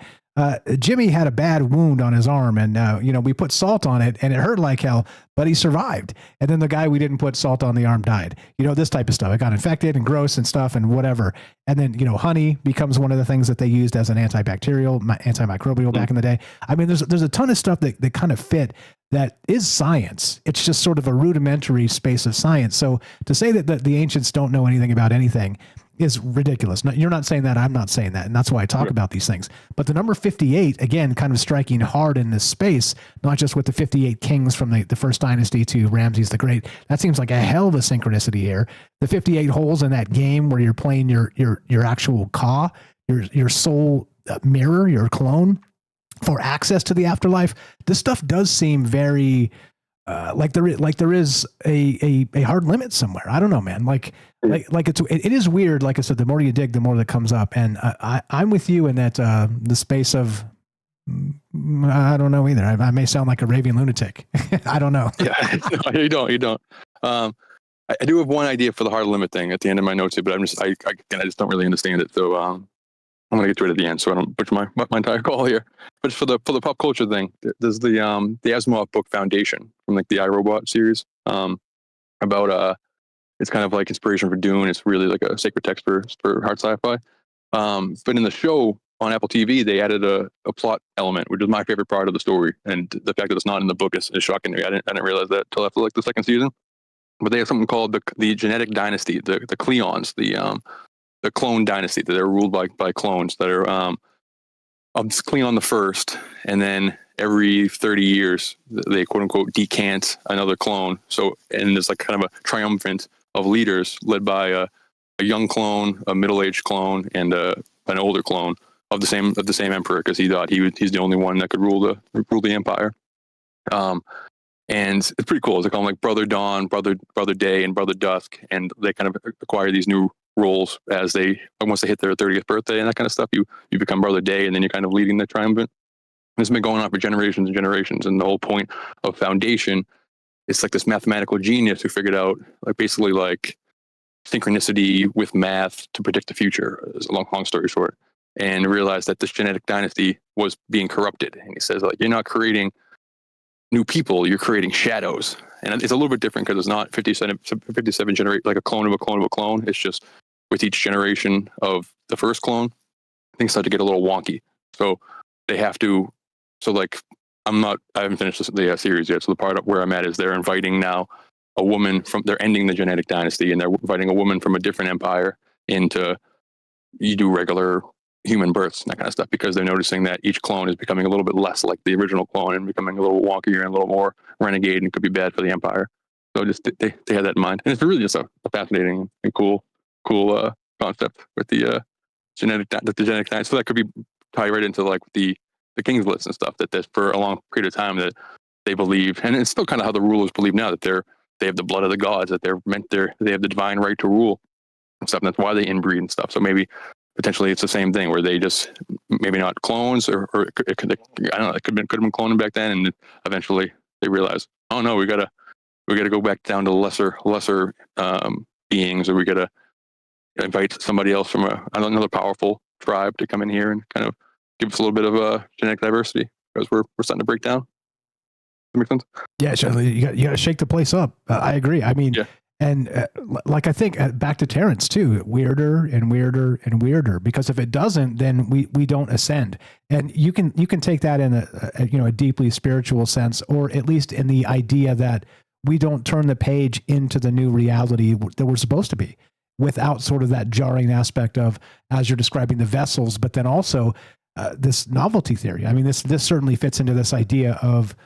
Jimmy had a bad wound on his arm, and we put salt on it, and it hurt like hell, but he survived. And then the guy we didn't put salt on the arm died. This type of stuff. It got infected and gross and stuff and whatever. And then honey becomes one of the things that they used as an antibacterial, antimicrobial back in the day. I mean, there's a ton of stuff that kind of fit. That is science. It's just sort of a rudimentary space of science. So to say that the ancients don't know anything about anything is ridiculous. No, you're not saying that. I'm not saying that. And that's why I talk about these things. But the number 58, again, kind of striking hard in this space, not just with the 58 kings from the first dynasty to Ramses the Great. That seems like a hell of a synchronicity here. The 58 holes in that game where you're playing your actual Ka, your soul mirror, your clone, for access to the afterlife. This stuff does seem very like there is a hard limit somewhere. I don't know, man. Like it is weird. Like I said, the more you dig, the more that comes up. And I'm with you in that the space of I don't know either. I may sound like a raving lunatic. I don't know. Yeah, you don't. I do have one idea for the hard limit thing at the end of my notes here, but I just don't really understand it. So I'm gonna get to it at the end, so I don't butcher my entire call here. But for the pop culture thing, there's the Asimov book Foundation from like the iRobot series about it's kind of like inspiration for Dune. It's really like a sacred text for hard sci-fi. But in the show on Apple TV, they added a plot element, which is my favorite part of the story, and the fact that it's not in the book is shocking to me. I didn't realize that till after like the second season. But they have something called the genetic dynasty, the Cleons, the clone dynasty, that they're ruled by clones that are Cleon the first, and then every 30 years they quote unquote decant another clone. So, and there's like kind of a triumvirate of leaders led by a young clone, a middle-aged clone, and an older clone of the same emperor, because he thought he's the only one that could rule the empire. And it's pretty cool. They call them like Brother Dawn, Brother Day, and Brother Dusk, and they kind of acquire these new roles as once they hit their 30th birthday and that kind of stuff. You become Brother Day, and then you're kind of leading the triumvirate. This has been going on for generations and generations, and the whole point of Foundation, it's like this mathematical genius who figured out like basically like synchronicity with math to predict the future. Is a long story short, and realized that this genetic dynasty was being corrupted. And he says like, you're not creating new people, you're creating shadows. And it's a little bit different because it's not 57 like a clone of a clone of a clone. It's just with each generation of the first clone, things start to get a little wonky. So they have to. So like I haven't finished the series yet. So the part where I'm at is they're inviting now a woman they're ending the genetic dynasty, and they're inviting a woman from a different empire into, you do regular human births and that kind of stuff, because they're noticing that each clone is becoming a little bit less like the original clone and becoming a little wonkier and a little more renegade, and could be bad for the empire. So just they had that in mind, and it's really just a fascinating and cool concept with the genetic dynasty. So that could be tied right into like the King's List and stuff, that for a long period of time that they believe, and it's still kind of how the rulers believe now, that they have the blood of the gods, that they have the divine right to rule and stuff, and that's why they inbreed and stuff. So maybe potentially it's the same thing where they just maybe not clones, or it could, I don't know, it could have been cloning back then, and eventually they realize, oh no, we gotta go back down to lesser beings, or we gotta invite somebody else from another powerful tribe to come in here and kind of give us a little bit of genetic diversity, because we're starting to break down. That make sense? Yeah, you got to shake the place up. I agree. I mean, yeah. And like I think back to Terrence too, weirder and weirder and weirder, because if it doesn't, then we don't ascend. And you can take that in a deeply spiritual sense, or at least in the idea that we don't turn the page into the new reality that we're supposed to be, without sort of that jarring aspect of, as you're describing, the vessels, but then also this novelty theory. I mean, this certainly fits into this idea of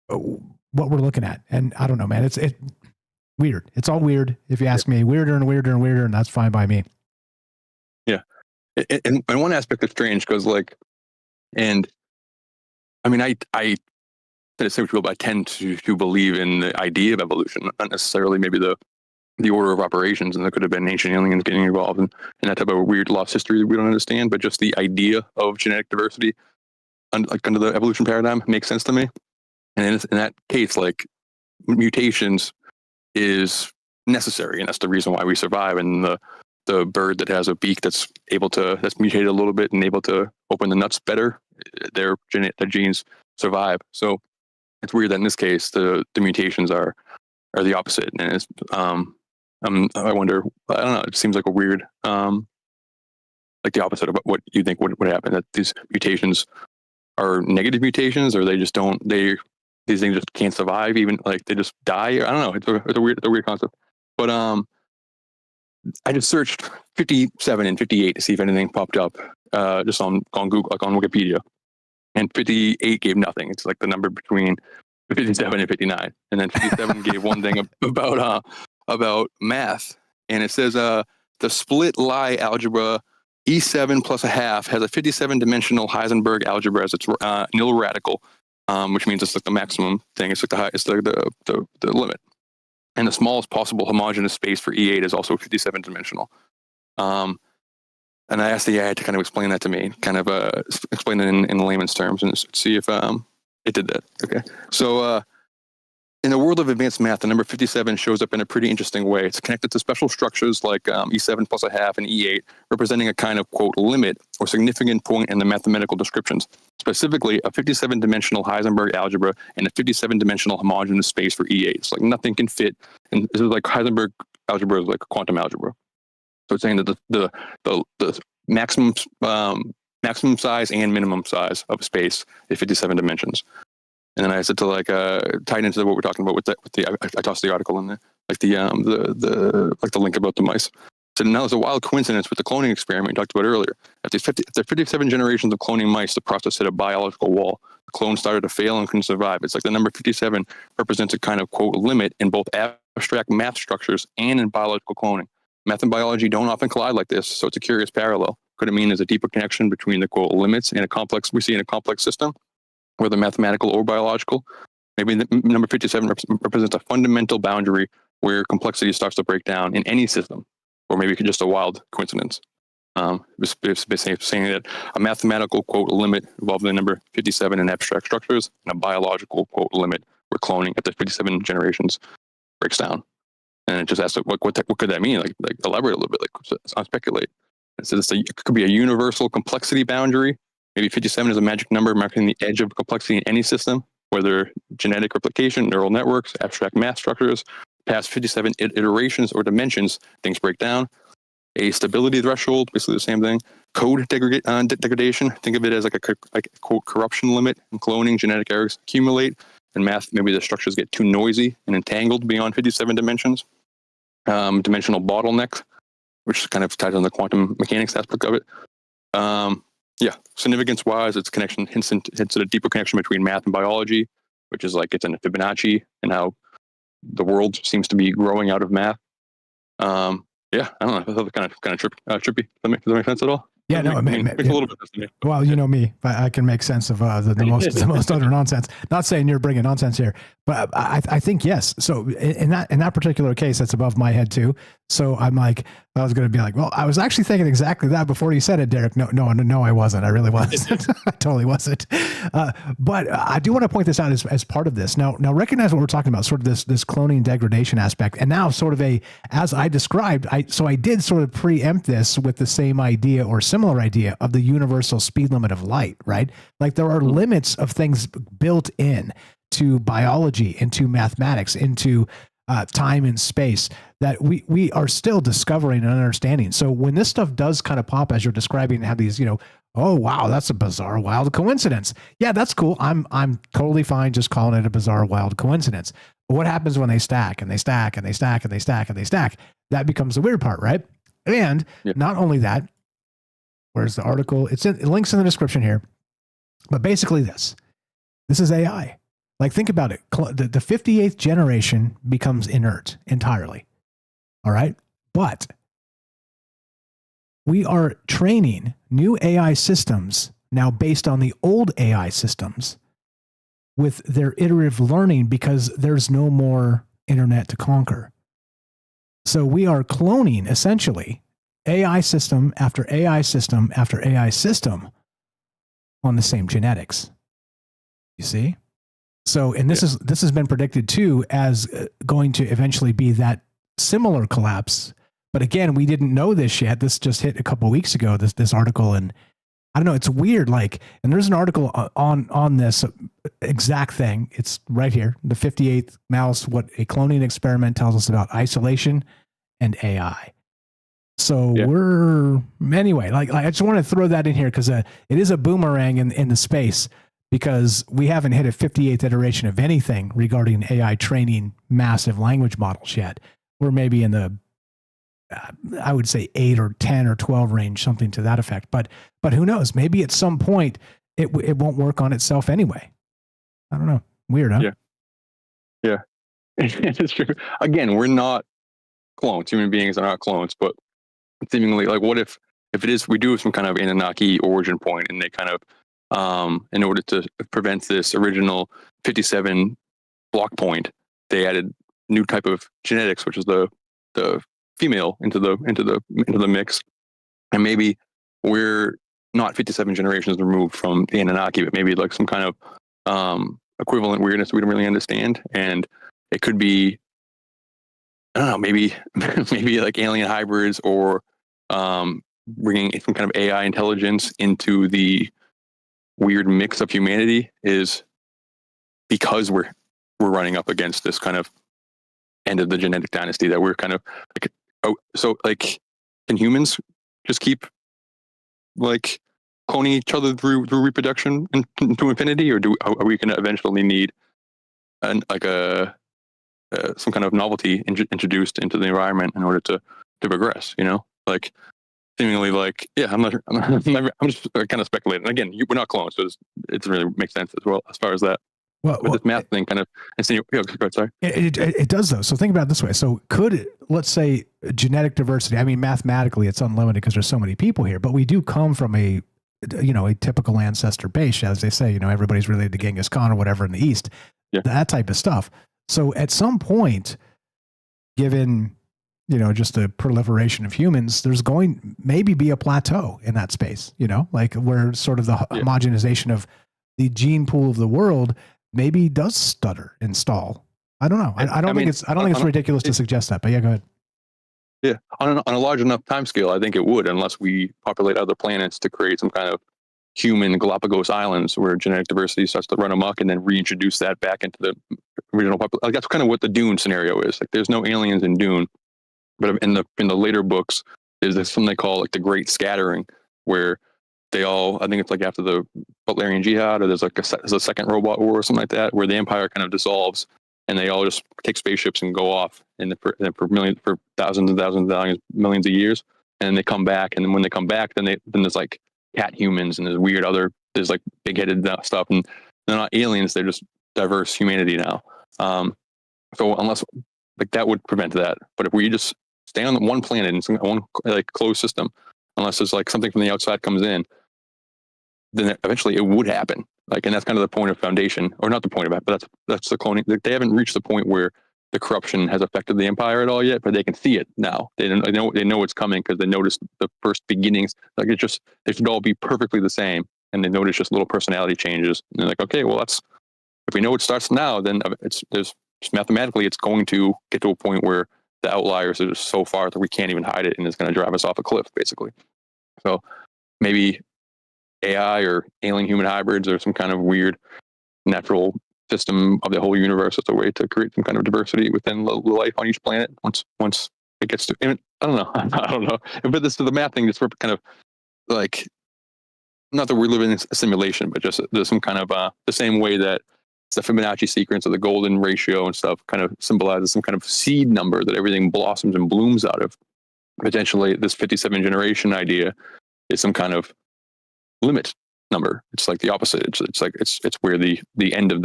what we're looking at. And I don't know, man, it's weird. It's all weird. If you ask me, weirder and weirder and weirder, and that's fine by me. Yeah. And one aspect that's strange, because like, and I mean, I tend to believe in the idea of evolution, not necessarily maybe the order of operations, and there could have been ancient aliens getting involved in that type of weird lost history that we don't understand, but just the idea of genetic diversity under the evolution paradigm makes sense to me. And in that case, like mutations is necessary, and that's the reason why we survive. And the bird that has a beak that's mutated a little bit and able to open the nuts better, their genes survive. So it's weird that in this case the mutations are the opposite, and it's I wonder. I don't know. It seems like a weird, like the opposite of what you think would happen. That these mutations are negative mutations, or they just don't. These things just can't survive. Even like they just die. I don't know. It's a weird concept. But I just searched 57 and 58 to see if anything popped up. Just on Google, like on Wikipedia, and 58 gave nothing. It's like the number between 57 and 59, and then 57 gave one thing about math, and it says the split Lie algebra E7 plus a half has a 57-dimensional Heisenberg algebra as its nil radical, which means it's like the maximum thing. It's like the limit, and the smallest possible homogeneous space for E8 is also 57-dimensional. And I asked the AI to kind of explain that to me, kind of explain it in layman's terms, and see if it did that. Okay, so in the world of advanced math, the number 57 shows up in a pretty interesting way. It's connected to special structures like E7 plus a half and E8, representing a kind of, quote, limit or significant point in the mathematical descriptions. Specifically, a 57-dimensional Heisenberg algebra and a 57-dimensional homogeneous space for E8. It's like nothing can fit. And this is like Heisenberg algebra is like quantum algebra. So it's saying that the maximum size and minimum size of a space is 57 dimensions. And then I said to tie into what we're talking about with the I tossed the article in there, like the link about the mice. So now there's a wild coincidence with the cloning experiment we talked about earlier. After 57 generations of cloning mice, the process hit a biological wall. The clone started to fail and couldn't survive. It's like the number 57 represents a kind of, quote, limit in both abstract math structures and in biological cloning. Math and biology don't often collide like this, so it's a curious parallel. Could it mean there's a deeper connection between the, quote, limits in a complex system, whether mathematical or biological? Maybe the number 57 represents a fundamental boundary where complexity starts to break down in any system, or maybe just a wild coincidence. It's saying that a mathematical, quote, limit involving the number 57 in abstract structures, and a biological, quote, limit where cloning at the 57 generations breaks down. And it just asks, what could that mean? Like elaborate a little bit. I'll speculate. It says it could be a universal complexity boundary. Maybe 57 is a magic number marking the edge of complexity in any system, whether genetic replication, neural networks, abstract math structures. Past 57 iterations or dimensions, things break down. A stability threshold, basically the same thing. Code degradation. Think of it as like a quote corruption limit. In cloning, genetic errors accumulate. In math, maybe the structures get too noisy and entangled beyond 57 dimensions. Dimensional bottleneck, which kind of ties on the quantum mechanics aspect of it. Significance-wise, its connection hints at a deeper connection between math and biology, which is like it's in a Fibonacci and how the world seems to be growing out of math. I don't know. Kind of trippy. Does that make sense at all? Yeah, no, it makes a little bit sense to me. Well, you know me, I can make sense of the most utter nonsense. Not saying you're bringing nonsense here, but I think yes. So in that particular case, that's above my head too. So I'm like, I was going to be like, well, I was actually thinking exactly that before you said it, Derek. No, I wasn't. I really wasn't. I totally wasn't. But I do want to point this out as part of this. Now recognize what we're talking about, sort of this cloning degradation aspect, and now sort of as I described, I did sort of preempt this with the same idea or similar idea of the universal speed limit of light, right? Like there are limits of things built in to biology, into mathematics, into time and space that we are still discovering and understanding. So when this stuff does kind of pop as you're describing and have these, oh wow, that's a bizarre wild coincidence. Yeah, that's cool. I'm totally fine just calling it a bizarre wild coincidence. But what happens when they stack and they stack and they stack and they stack and they stack? That becomes the weird part, right? And not only that, where's the article? It links in the description here. But basically this is AI. Like, think about it. The 58th generation becomes inert entirely. All right. But we are training new AI systems now based on the old AI systems with their iterative learning because there's no more internet to conquer. So we are cloning essentially AI system after AI system after AI system on the same genetics. You see? So, and this has been predicted too as going to eventually be that similar collapse. But again, we didn't know this yet. This just hit a couple of weeks ago, this article. And I don't know, it's weird. Like, and there's an article on this exact thing. It's right here. The 58th mouse, what a cloning experiment tells us about isolation and AI. So anyway, like I just want to throw that in here because it is a boomerang in the space, because we haven't hit a 58th iteration of anything regarding AI training massive language models yet. We're maybe in the, I would say 8 or 10 or 12 range, something to that effect. But who knows? Maybe at some point it won't work on itself anyway. I don't know. Weird, huh? Yeah. It's true. Again, we're not clones. Human beings are not clones, but seemingly, like, what if it is, we do have some kind of Anunnaki origin point, and they kind of, in order to prevent this original 57 block point, they added new type of genetics, which is the female into the mix, and maybe we're not 57 generations removed from the Anunnaki, but maybe like some kind of equivalent weirdness we don't really understand, and it could be, I don't know, maybe like alien hybrids, or bringing some kind of AI intelligence into the weird mix of humanity, is because we're running up against this kind of end of the genetic dynasty that we're kind of like. Oh, so like, can humans just keep like cloning each other through reproduction into infinity, or are we going to eventually need some kind of novelty introduced into the environment in order to progress? You know, like seemingly, like, yeah, I'm just kind of speculating. Again, we're not clones, so it really makes sense as well as far as that. Well, this math thing kind of, sorry. It does though. So think about it this way. So could, let's say, genetic diversity, I mean, mathematically it's unlimited because there's so many people here, but we do come from a typical ancestor base, as they say, everybody's related to Genghis Khan or whatever in the East, that type of stuff. So at some point, given, just the proliferation of humans, there's going maybe be a plateau in that space, like where sort of the homogenization of the gene pool of the world maybe does stutter and stall. I don't know. I don't think it's ridiculous to suggest that, but yeah, go ahead. Yeah. On a large enough time scale, I think it would, unless we populate other planets to create some kind of human Galapagos Islands where genetic diversity starts to run amok, and then reintroduce that back into the original population. Like, that's kind of what the Dune scenario is. Like, there's no aliens in Dune, but in the later books, there's something they call like the Great Scattering, where they all, I think it's like after the Butlerian Jihad, or there's a second robot war or something like that, where the empire kind of dissolves and they all just take spaceships and go off for thousands and thousands of millions of years, and they come back. And then when they come back, then there's like cat humans, and there's like big-headed stuff, and they're not aliens, they're just diverse humanity now. So unless, like, that would prevent that. But if we just stay on one planet in one like closed system, unless there's like something from the outside comes in, then eventually it would happen. Like, and that's kind of the point of Foundation, or not the point of it, but that's the cloning. Like, they haven't reached the point where the corruption has affected the empire at all yet, but they can see it now. They know it's coming because they noticed the first beginnings. Like, they should all be perfectly the same, and they notice just little personality changes. And they're like, okay, well, if we know it starts now, then there's mathematically it's going to get to a point where the outliers are just so far that we can't even hide it, and it's going to drive us off a cliff, basically. So maybe AI or alien human hybrids, or some kind of weird natural system of the whole universe as a way to create some kind of diversity within the life on each planet. Once it gets to, I don't know. But the math thing, just for kind of like, not that we're living in a simulation, but just there's some kind of the same way that the Fibonacci sequence or the golden ratio and stuff kind of symbolizes some kind of seed number that everything blossoms and blooms out of. Potentially, this 57 generation idea is some kind of limit number. It's like the opposite. It's where the end of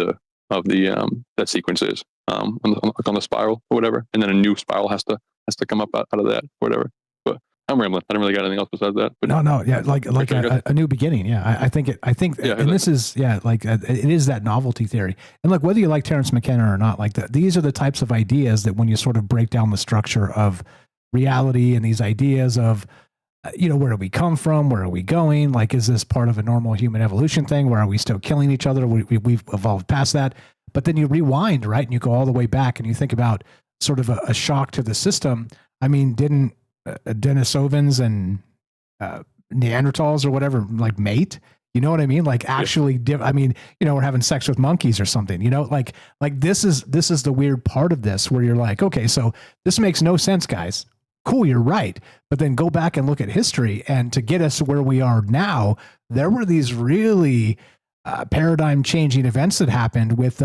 that sequence is on the spiral or whatever, and then a new spiral has to come up out of that or whatever. But I'm rambling. I don't really got anything else besides that. But no, yeah, like a new beginning. Yeah, I think, and this is it is that novelty theory. And look, whether you like Terence McKenna or not, like these are the types of ideas that when you sort of break down the structure of reality and these ideas of, where do we come from? Where are we going? Like, is this part of a normal human evolution thing? Where are we still killing each other? We've evolved past that. But then you rewind, right? And you go all the way back and you think about sort of a shock to the system. I mean, didn't Denisovans and Neanderthals or whatever like mate? You know what I mean? Like actually, I mean, you know, we're having sex with monkeys or something, you know, like this is the weird part of this where you're like, okay, so this makes no sense, guys. Cool, you're right. But then go back and look at history, and to get us where we are now, there were these really paradigm changing events that happened with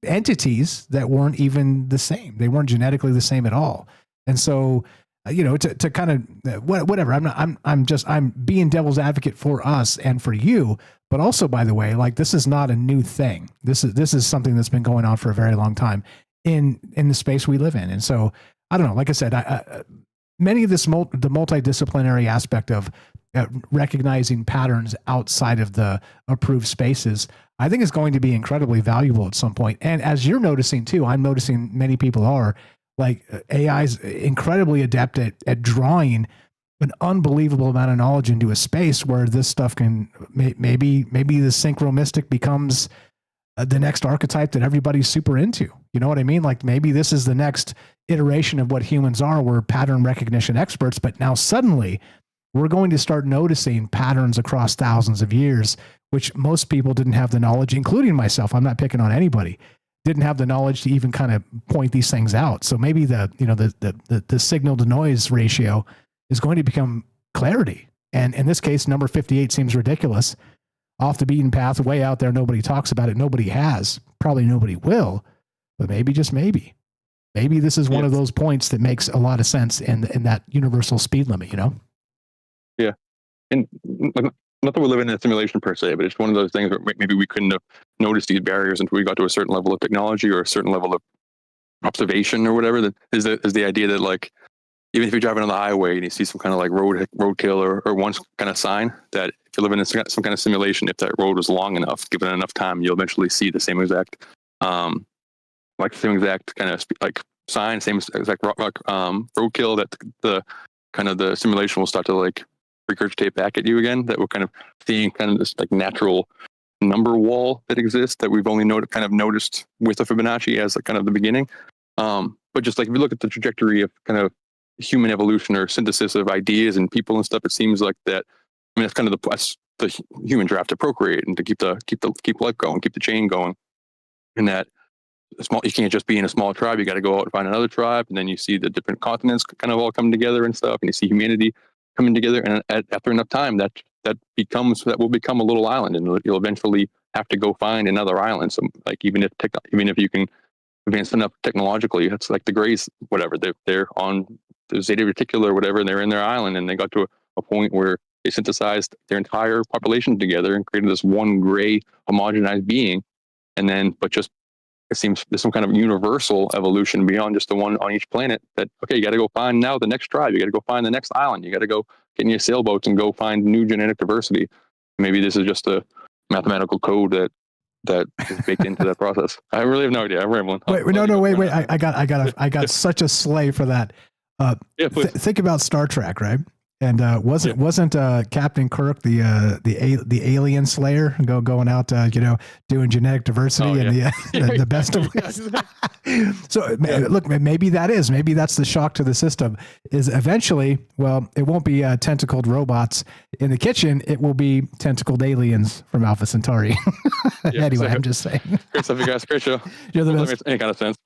entities that weren't even the same. They weren't genetically the same at all. And so, you know, to kind of whatever, I'm being devil's advocate for us and for you, but also, by the way, like this is not a new thing. This is something that's been going on for a very long time in the space we live in. And so I don't know, like I said, many of the multidisciplinary aspect of recognizing patterns outside of the approved spaces, I think is going to be incredibly valuable at some point. And as you're noticing too, I'm noticing many people are, like AI is incredibly adept at drawing an unbelievable amount of knowledge into a space where this stuff can maybe the synchromystic becomes the next archetype that everybody's super into. You know what I mean? Like maybe this is the next iteration of what humans are. We're pattern recognition experts, but now suddenly we're going to start noticing patterns across thousands of years, which most people didn't have the knowledge, including myself. I'm not picking on anybody. Didn't have the knowledge to even kind of point these things out. So maybe the signal to noise ratio is going to become clarity. And in this case, number 58 seems ridiculous. Off the beaten path, way out there. Nobody talks about it. Nobody has. Probably nobody will. But maybe, just maybe this is one of those points that makes a lot of sense in that universal speed limit, you know? Yeah. And not that we're living in a simulation per se, but it's one of those things where maybe we couldn't have noticed these barriers until we got to a certain level of technology or a certain level of observation or whatever. That is the idea that, like, even if you're driving on the highway and you see some kind of like roadkill or one kind of sign, that if you live in some kind of simulation, if that road was long enough, given enough time, you'll eventually see the same exact kind of like sign, same exact roadkill, that the kind of the simulation will start to like regurgitate back at you again. That we're kind of seeing kind of this like natural number wall that exists that we've only noticed with the Fibonacci as like kind of the beginning. But just like if you look at the trajectory of kind of human evolution or synthesis of ideas and people and stuff, it seems like that. I mean, that's kind of the human drive to procreate and to keep life going, keep the chain going. And that you can't just be in a small tribe. You got to go out and find another tribe, and then you see the different continents kind of all come together and stuff, and you see humanity coming together. And after enough time, that will become a little island, and you'll eventually have to go find another island. So, like even if you can advance enough technologically, it's like the Greys, whatever, they're on the Zeta Reticula or whatever, and they're in their island, and they got to a point where they synthesized their entire population together and created this one gray homogenized being. And then, but just it seems there's some kind of universal evolution beyond just the one on each planet. That okay, you got to go find now the next tribe. You got to go find the next island. You got to go get in your sailboats and go find new genetic diversity. Maybe this is just a mathematical code that is baked into that process. I really have no idea. I'm rambling. Wait. I got such a sleigh for that. Think about Star Trek, right? And wasn't Captain Kirk the alien slayer going out doing genetic diversity the best of ways? So look, maybe that's the shock to the system. Is eventually, well, it won't be tentacled robots in the kitchen. It will be tentacled aliens from Alpha Centauri. Anyway, I'm just saying. Great stuff, you guys. Great show. You're the best. That makes any kind of sense.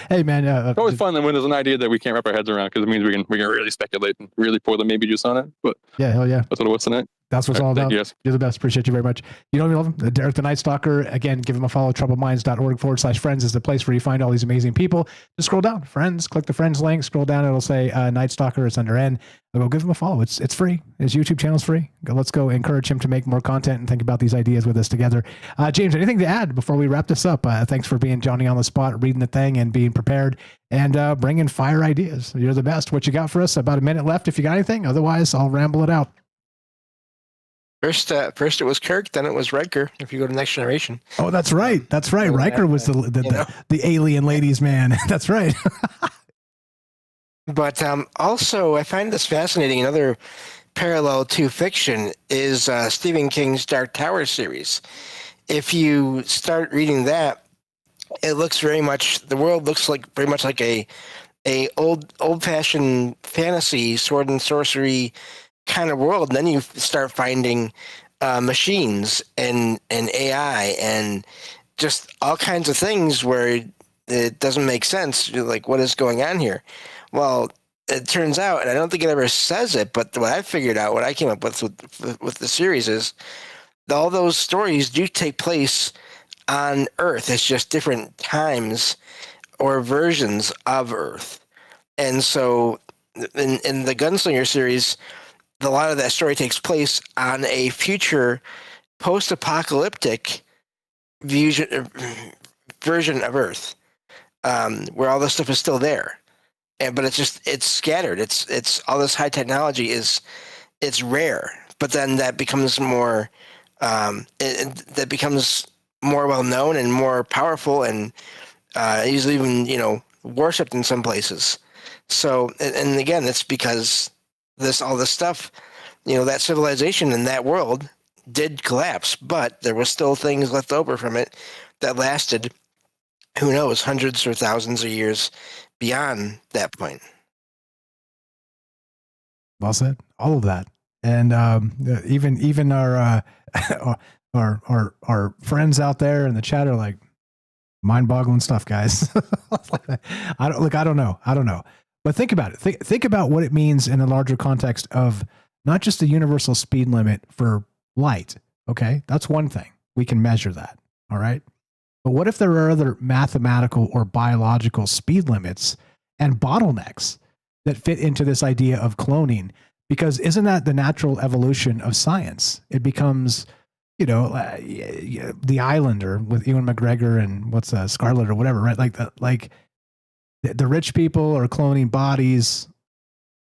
Hey man, it's always fun when there's an idea that we can't wrap our heads around, because it means we can really speculate and really pour the maybe juice on it. But yeah, hell yeah, that's what it was tonight. That's what's all about. You're the best. Appreciate you very much. You know, we love him. Derek the Night Stalker. Again, give him a follow. troubledminds.org/friends is the place where you find all these amazing people. Just scroll down, friends. Click the friends link. Scroll down. It'll say Night Stalker. It's under N. Go give him a follow. It's free. His YouTube channel's free. Let's go encourage him to make more content and think about these ideas with us together. James, anything to add before we wrap this up? Thanks for being Johnny on the spot, reading the thing and being prepared and bringing fire ideas. You're the best. What you got for us? About a minute left if you got anything. Otherwise, I'll ramble it out. First it was Kirk, then it was Riker. If you go to Next Generation. Oh, that's right. Riker was the alien ladies man. That's right. But also, I find this fascinating. Another parallel to fiction is Stephen King's Dark Tower series. if you start reading that, it looks the world looks like very much like a old-fashioned fantasy sword and sorcery kind of world. And then you start finding machines and AI and just all kinds of things where it doesn't make sense. You're like, what is going on here? Well, it turns out, and I don't think it ever says it, but what I figured out, what I came up with the series is all those stories do take place on Earth. It's just different times or versions of Earth. And so in the Gunslinger series, a lot of that story takes place on a future post-apocalyptic version of Earth, where all this stuff is still there. But it's scattered. It's all this high technology it's rare, but then that becomes more that becomes more well known and more powerful, and usually even worshipped in some places. So and again, it's because all this stuff, that civilization in that world did collapse, but there was still things left over from it that lasted, who knows, hundreds or thousands of years beyond that point. Well said. All of that, and even our our friends out there in the chat are like, mind-boggling stuff, guys. I don't know. But think about it. Think about what it means in a larger context of not just the universal speed limit for light. Okay, that's one thing. We can measure that. All right. But what if there are other mathematical or biological speed limits and bottlenecks that fit into this idea of cloning? Because isn't that the natural evolution of science? It becomes, The Islander with Ewan McGregor and Scarlet or whatever, right? The rich people are cloning bodies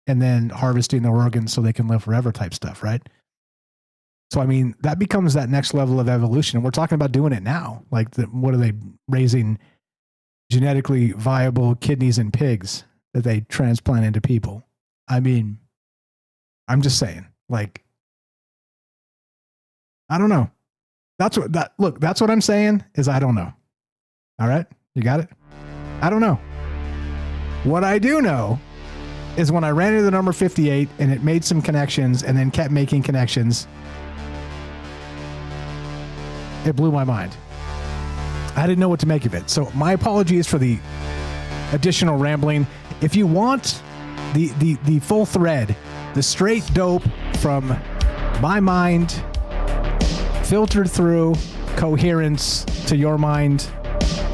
and then harvesting their organs so they can live forever type stuff, right? So, I mean, that becomes that next level of evolution. And we're talking about doing it now. What are they raising? Genetically viable kidneys in pigs that they transplant into people. I mean, I'm just saying, I don't know. That's what I'm saying is I don't know. All right. You got it? I don't know. What I do know is when I ran into the number 58 and it made some connections and then kept making connections, it blew my mind. I didn't know what to make of it. So my apologies for the additional rambling. If you want the full thread, the straight dope from my mind, filtered through coherence to your mind,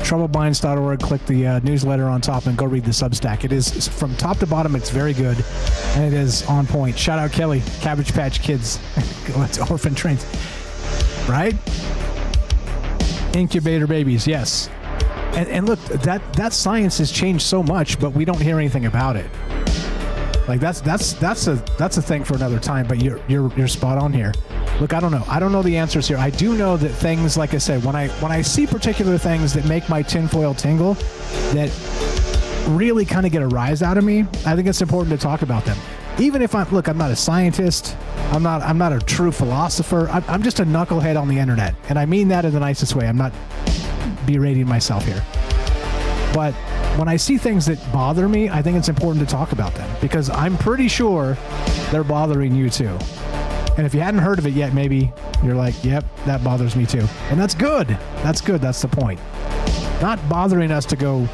troubledminds.org, click the newsletter on top and go read the Substack. It is from top to bottom. It's very good and it is on point. Shout out Kelly, Cabbage Patch Kids, Orphan Trains, right? Incubator babies, yes. And look, that science has changed so much, but we don't hear anything about it. That's a thing for another time. But you're spot on here. Look, I don't know the answers here. I do know that things, like I said, when I see particular things that make my tinfoil tingle, that really kind of get a rise out of me, I think it's important to talk about them. Even if I'm not a scientist, I'm not a true philosopher. I'm just a knucklehead on the internet, and I mean that in the nicest way. I'm not berating myself here. But when I see things that bother me, I think it's important to talk about them because I'm pretty sure they're bothering you too. And if you hadn't heard of it yet, maybe you're like, yep, that bothers me too. And that's good. That's good. That's the point. Not bothering us to go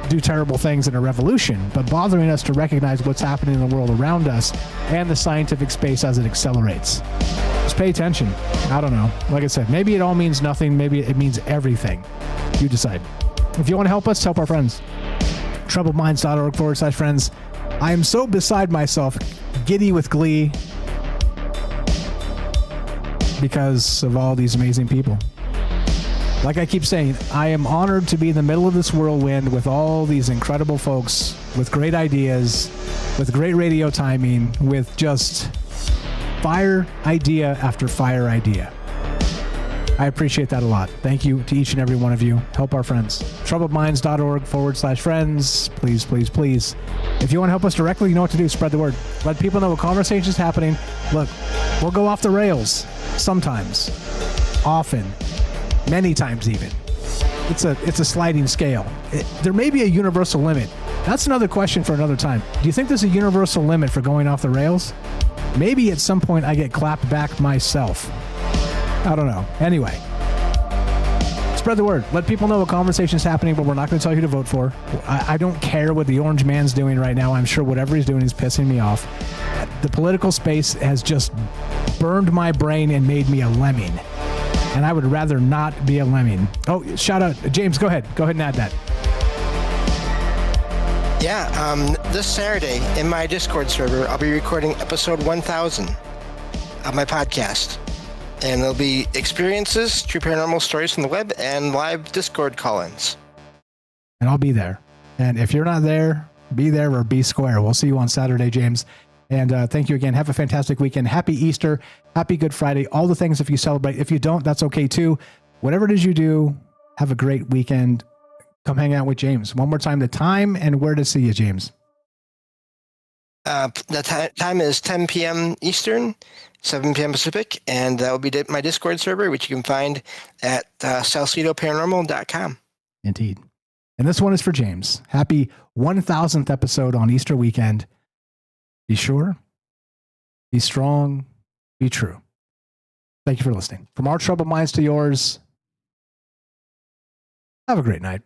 do terrible things in a revolution, but bothering us to recognize what's happening in the world around us and the scientific space as it accelerates. Just pay attention. I don't know. Like I said, maybe it all means nothing. Maybe it means everything. You decide. If you want to help us, help our friends. troubledminds.org/friends. I am so beside myself, giddy with glee, because of all these amazing people. Like I keep saying, I am honored to be in the middle of this whirlwind with all these incredible folks with great ideas, with great radio timing, with just fire idea after fire idea. I appreciate that a lot. Thank you to each and every one of you. Help our friends. troubledminds.org/friends. Please, please, please. If you want to help us directly, you know what to do. Spread the word. Let people know what conversation is happening. Look, we'll go off the rails sometimes. often, many times even. It's a sliding scale. There may be a universal limit. That's another question for another time. Do you think there's a universal limit for going off the rails? Maybe at some point I get clapped back myself. I don't know. Anyway, spread the word. Let people know a conversation's happening, but we're not going to tell you who to vote for. I don't care what the orange man's doing right now. I'm sure whatever he's doing is pissing me off. The political space has just burned my brain and made me a lemming. And I would rather not be a lemming. Oh, shout out. James, go ahead. Go ahead and add that. Yeah, this Saturday in my Discord server, I'll be recording episode 1000 of my podcast. And there'll be experiences, true paranormal stories from the web, and live Discord call-ins. And I'll be there. And if you're not there, be there or be square. We'll see you on Saturday, James. And thank you again. Have a fantastic weekend. Happy Easter. Happy Good Friday. All the things if you celebrate. If you don't, that's okay too. Whatever it is you do, have a great weekend. Come hang out with James. One more time, the time and where to see you, James. The time is 10 p.m. Eastern, 7 p.m. Pacific, and that will be my Discord server, which you can find at salcedoparanormal.com. Indeed. And this one is for James. Happy 1000th episode on Easter weekend. Be sure, be strong, be true. Thank you for listening. From our troubled minds to yours, have a great night.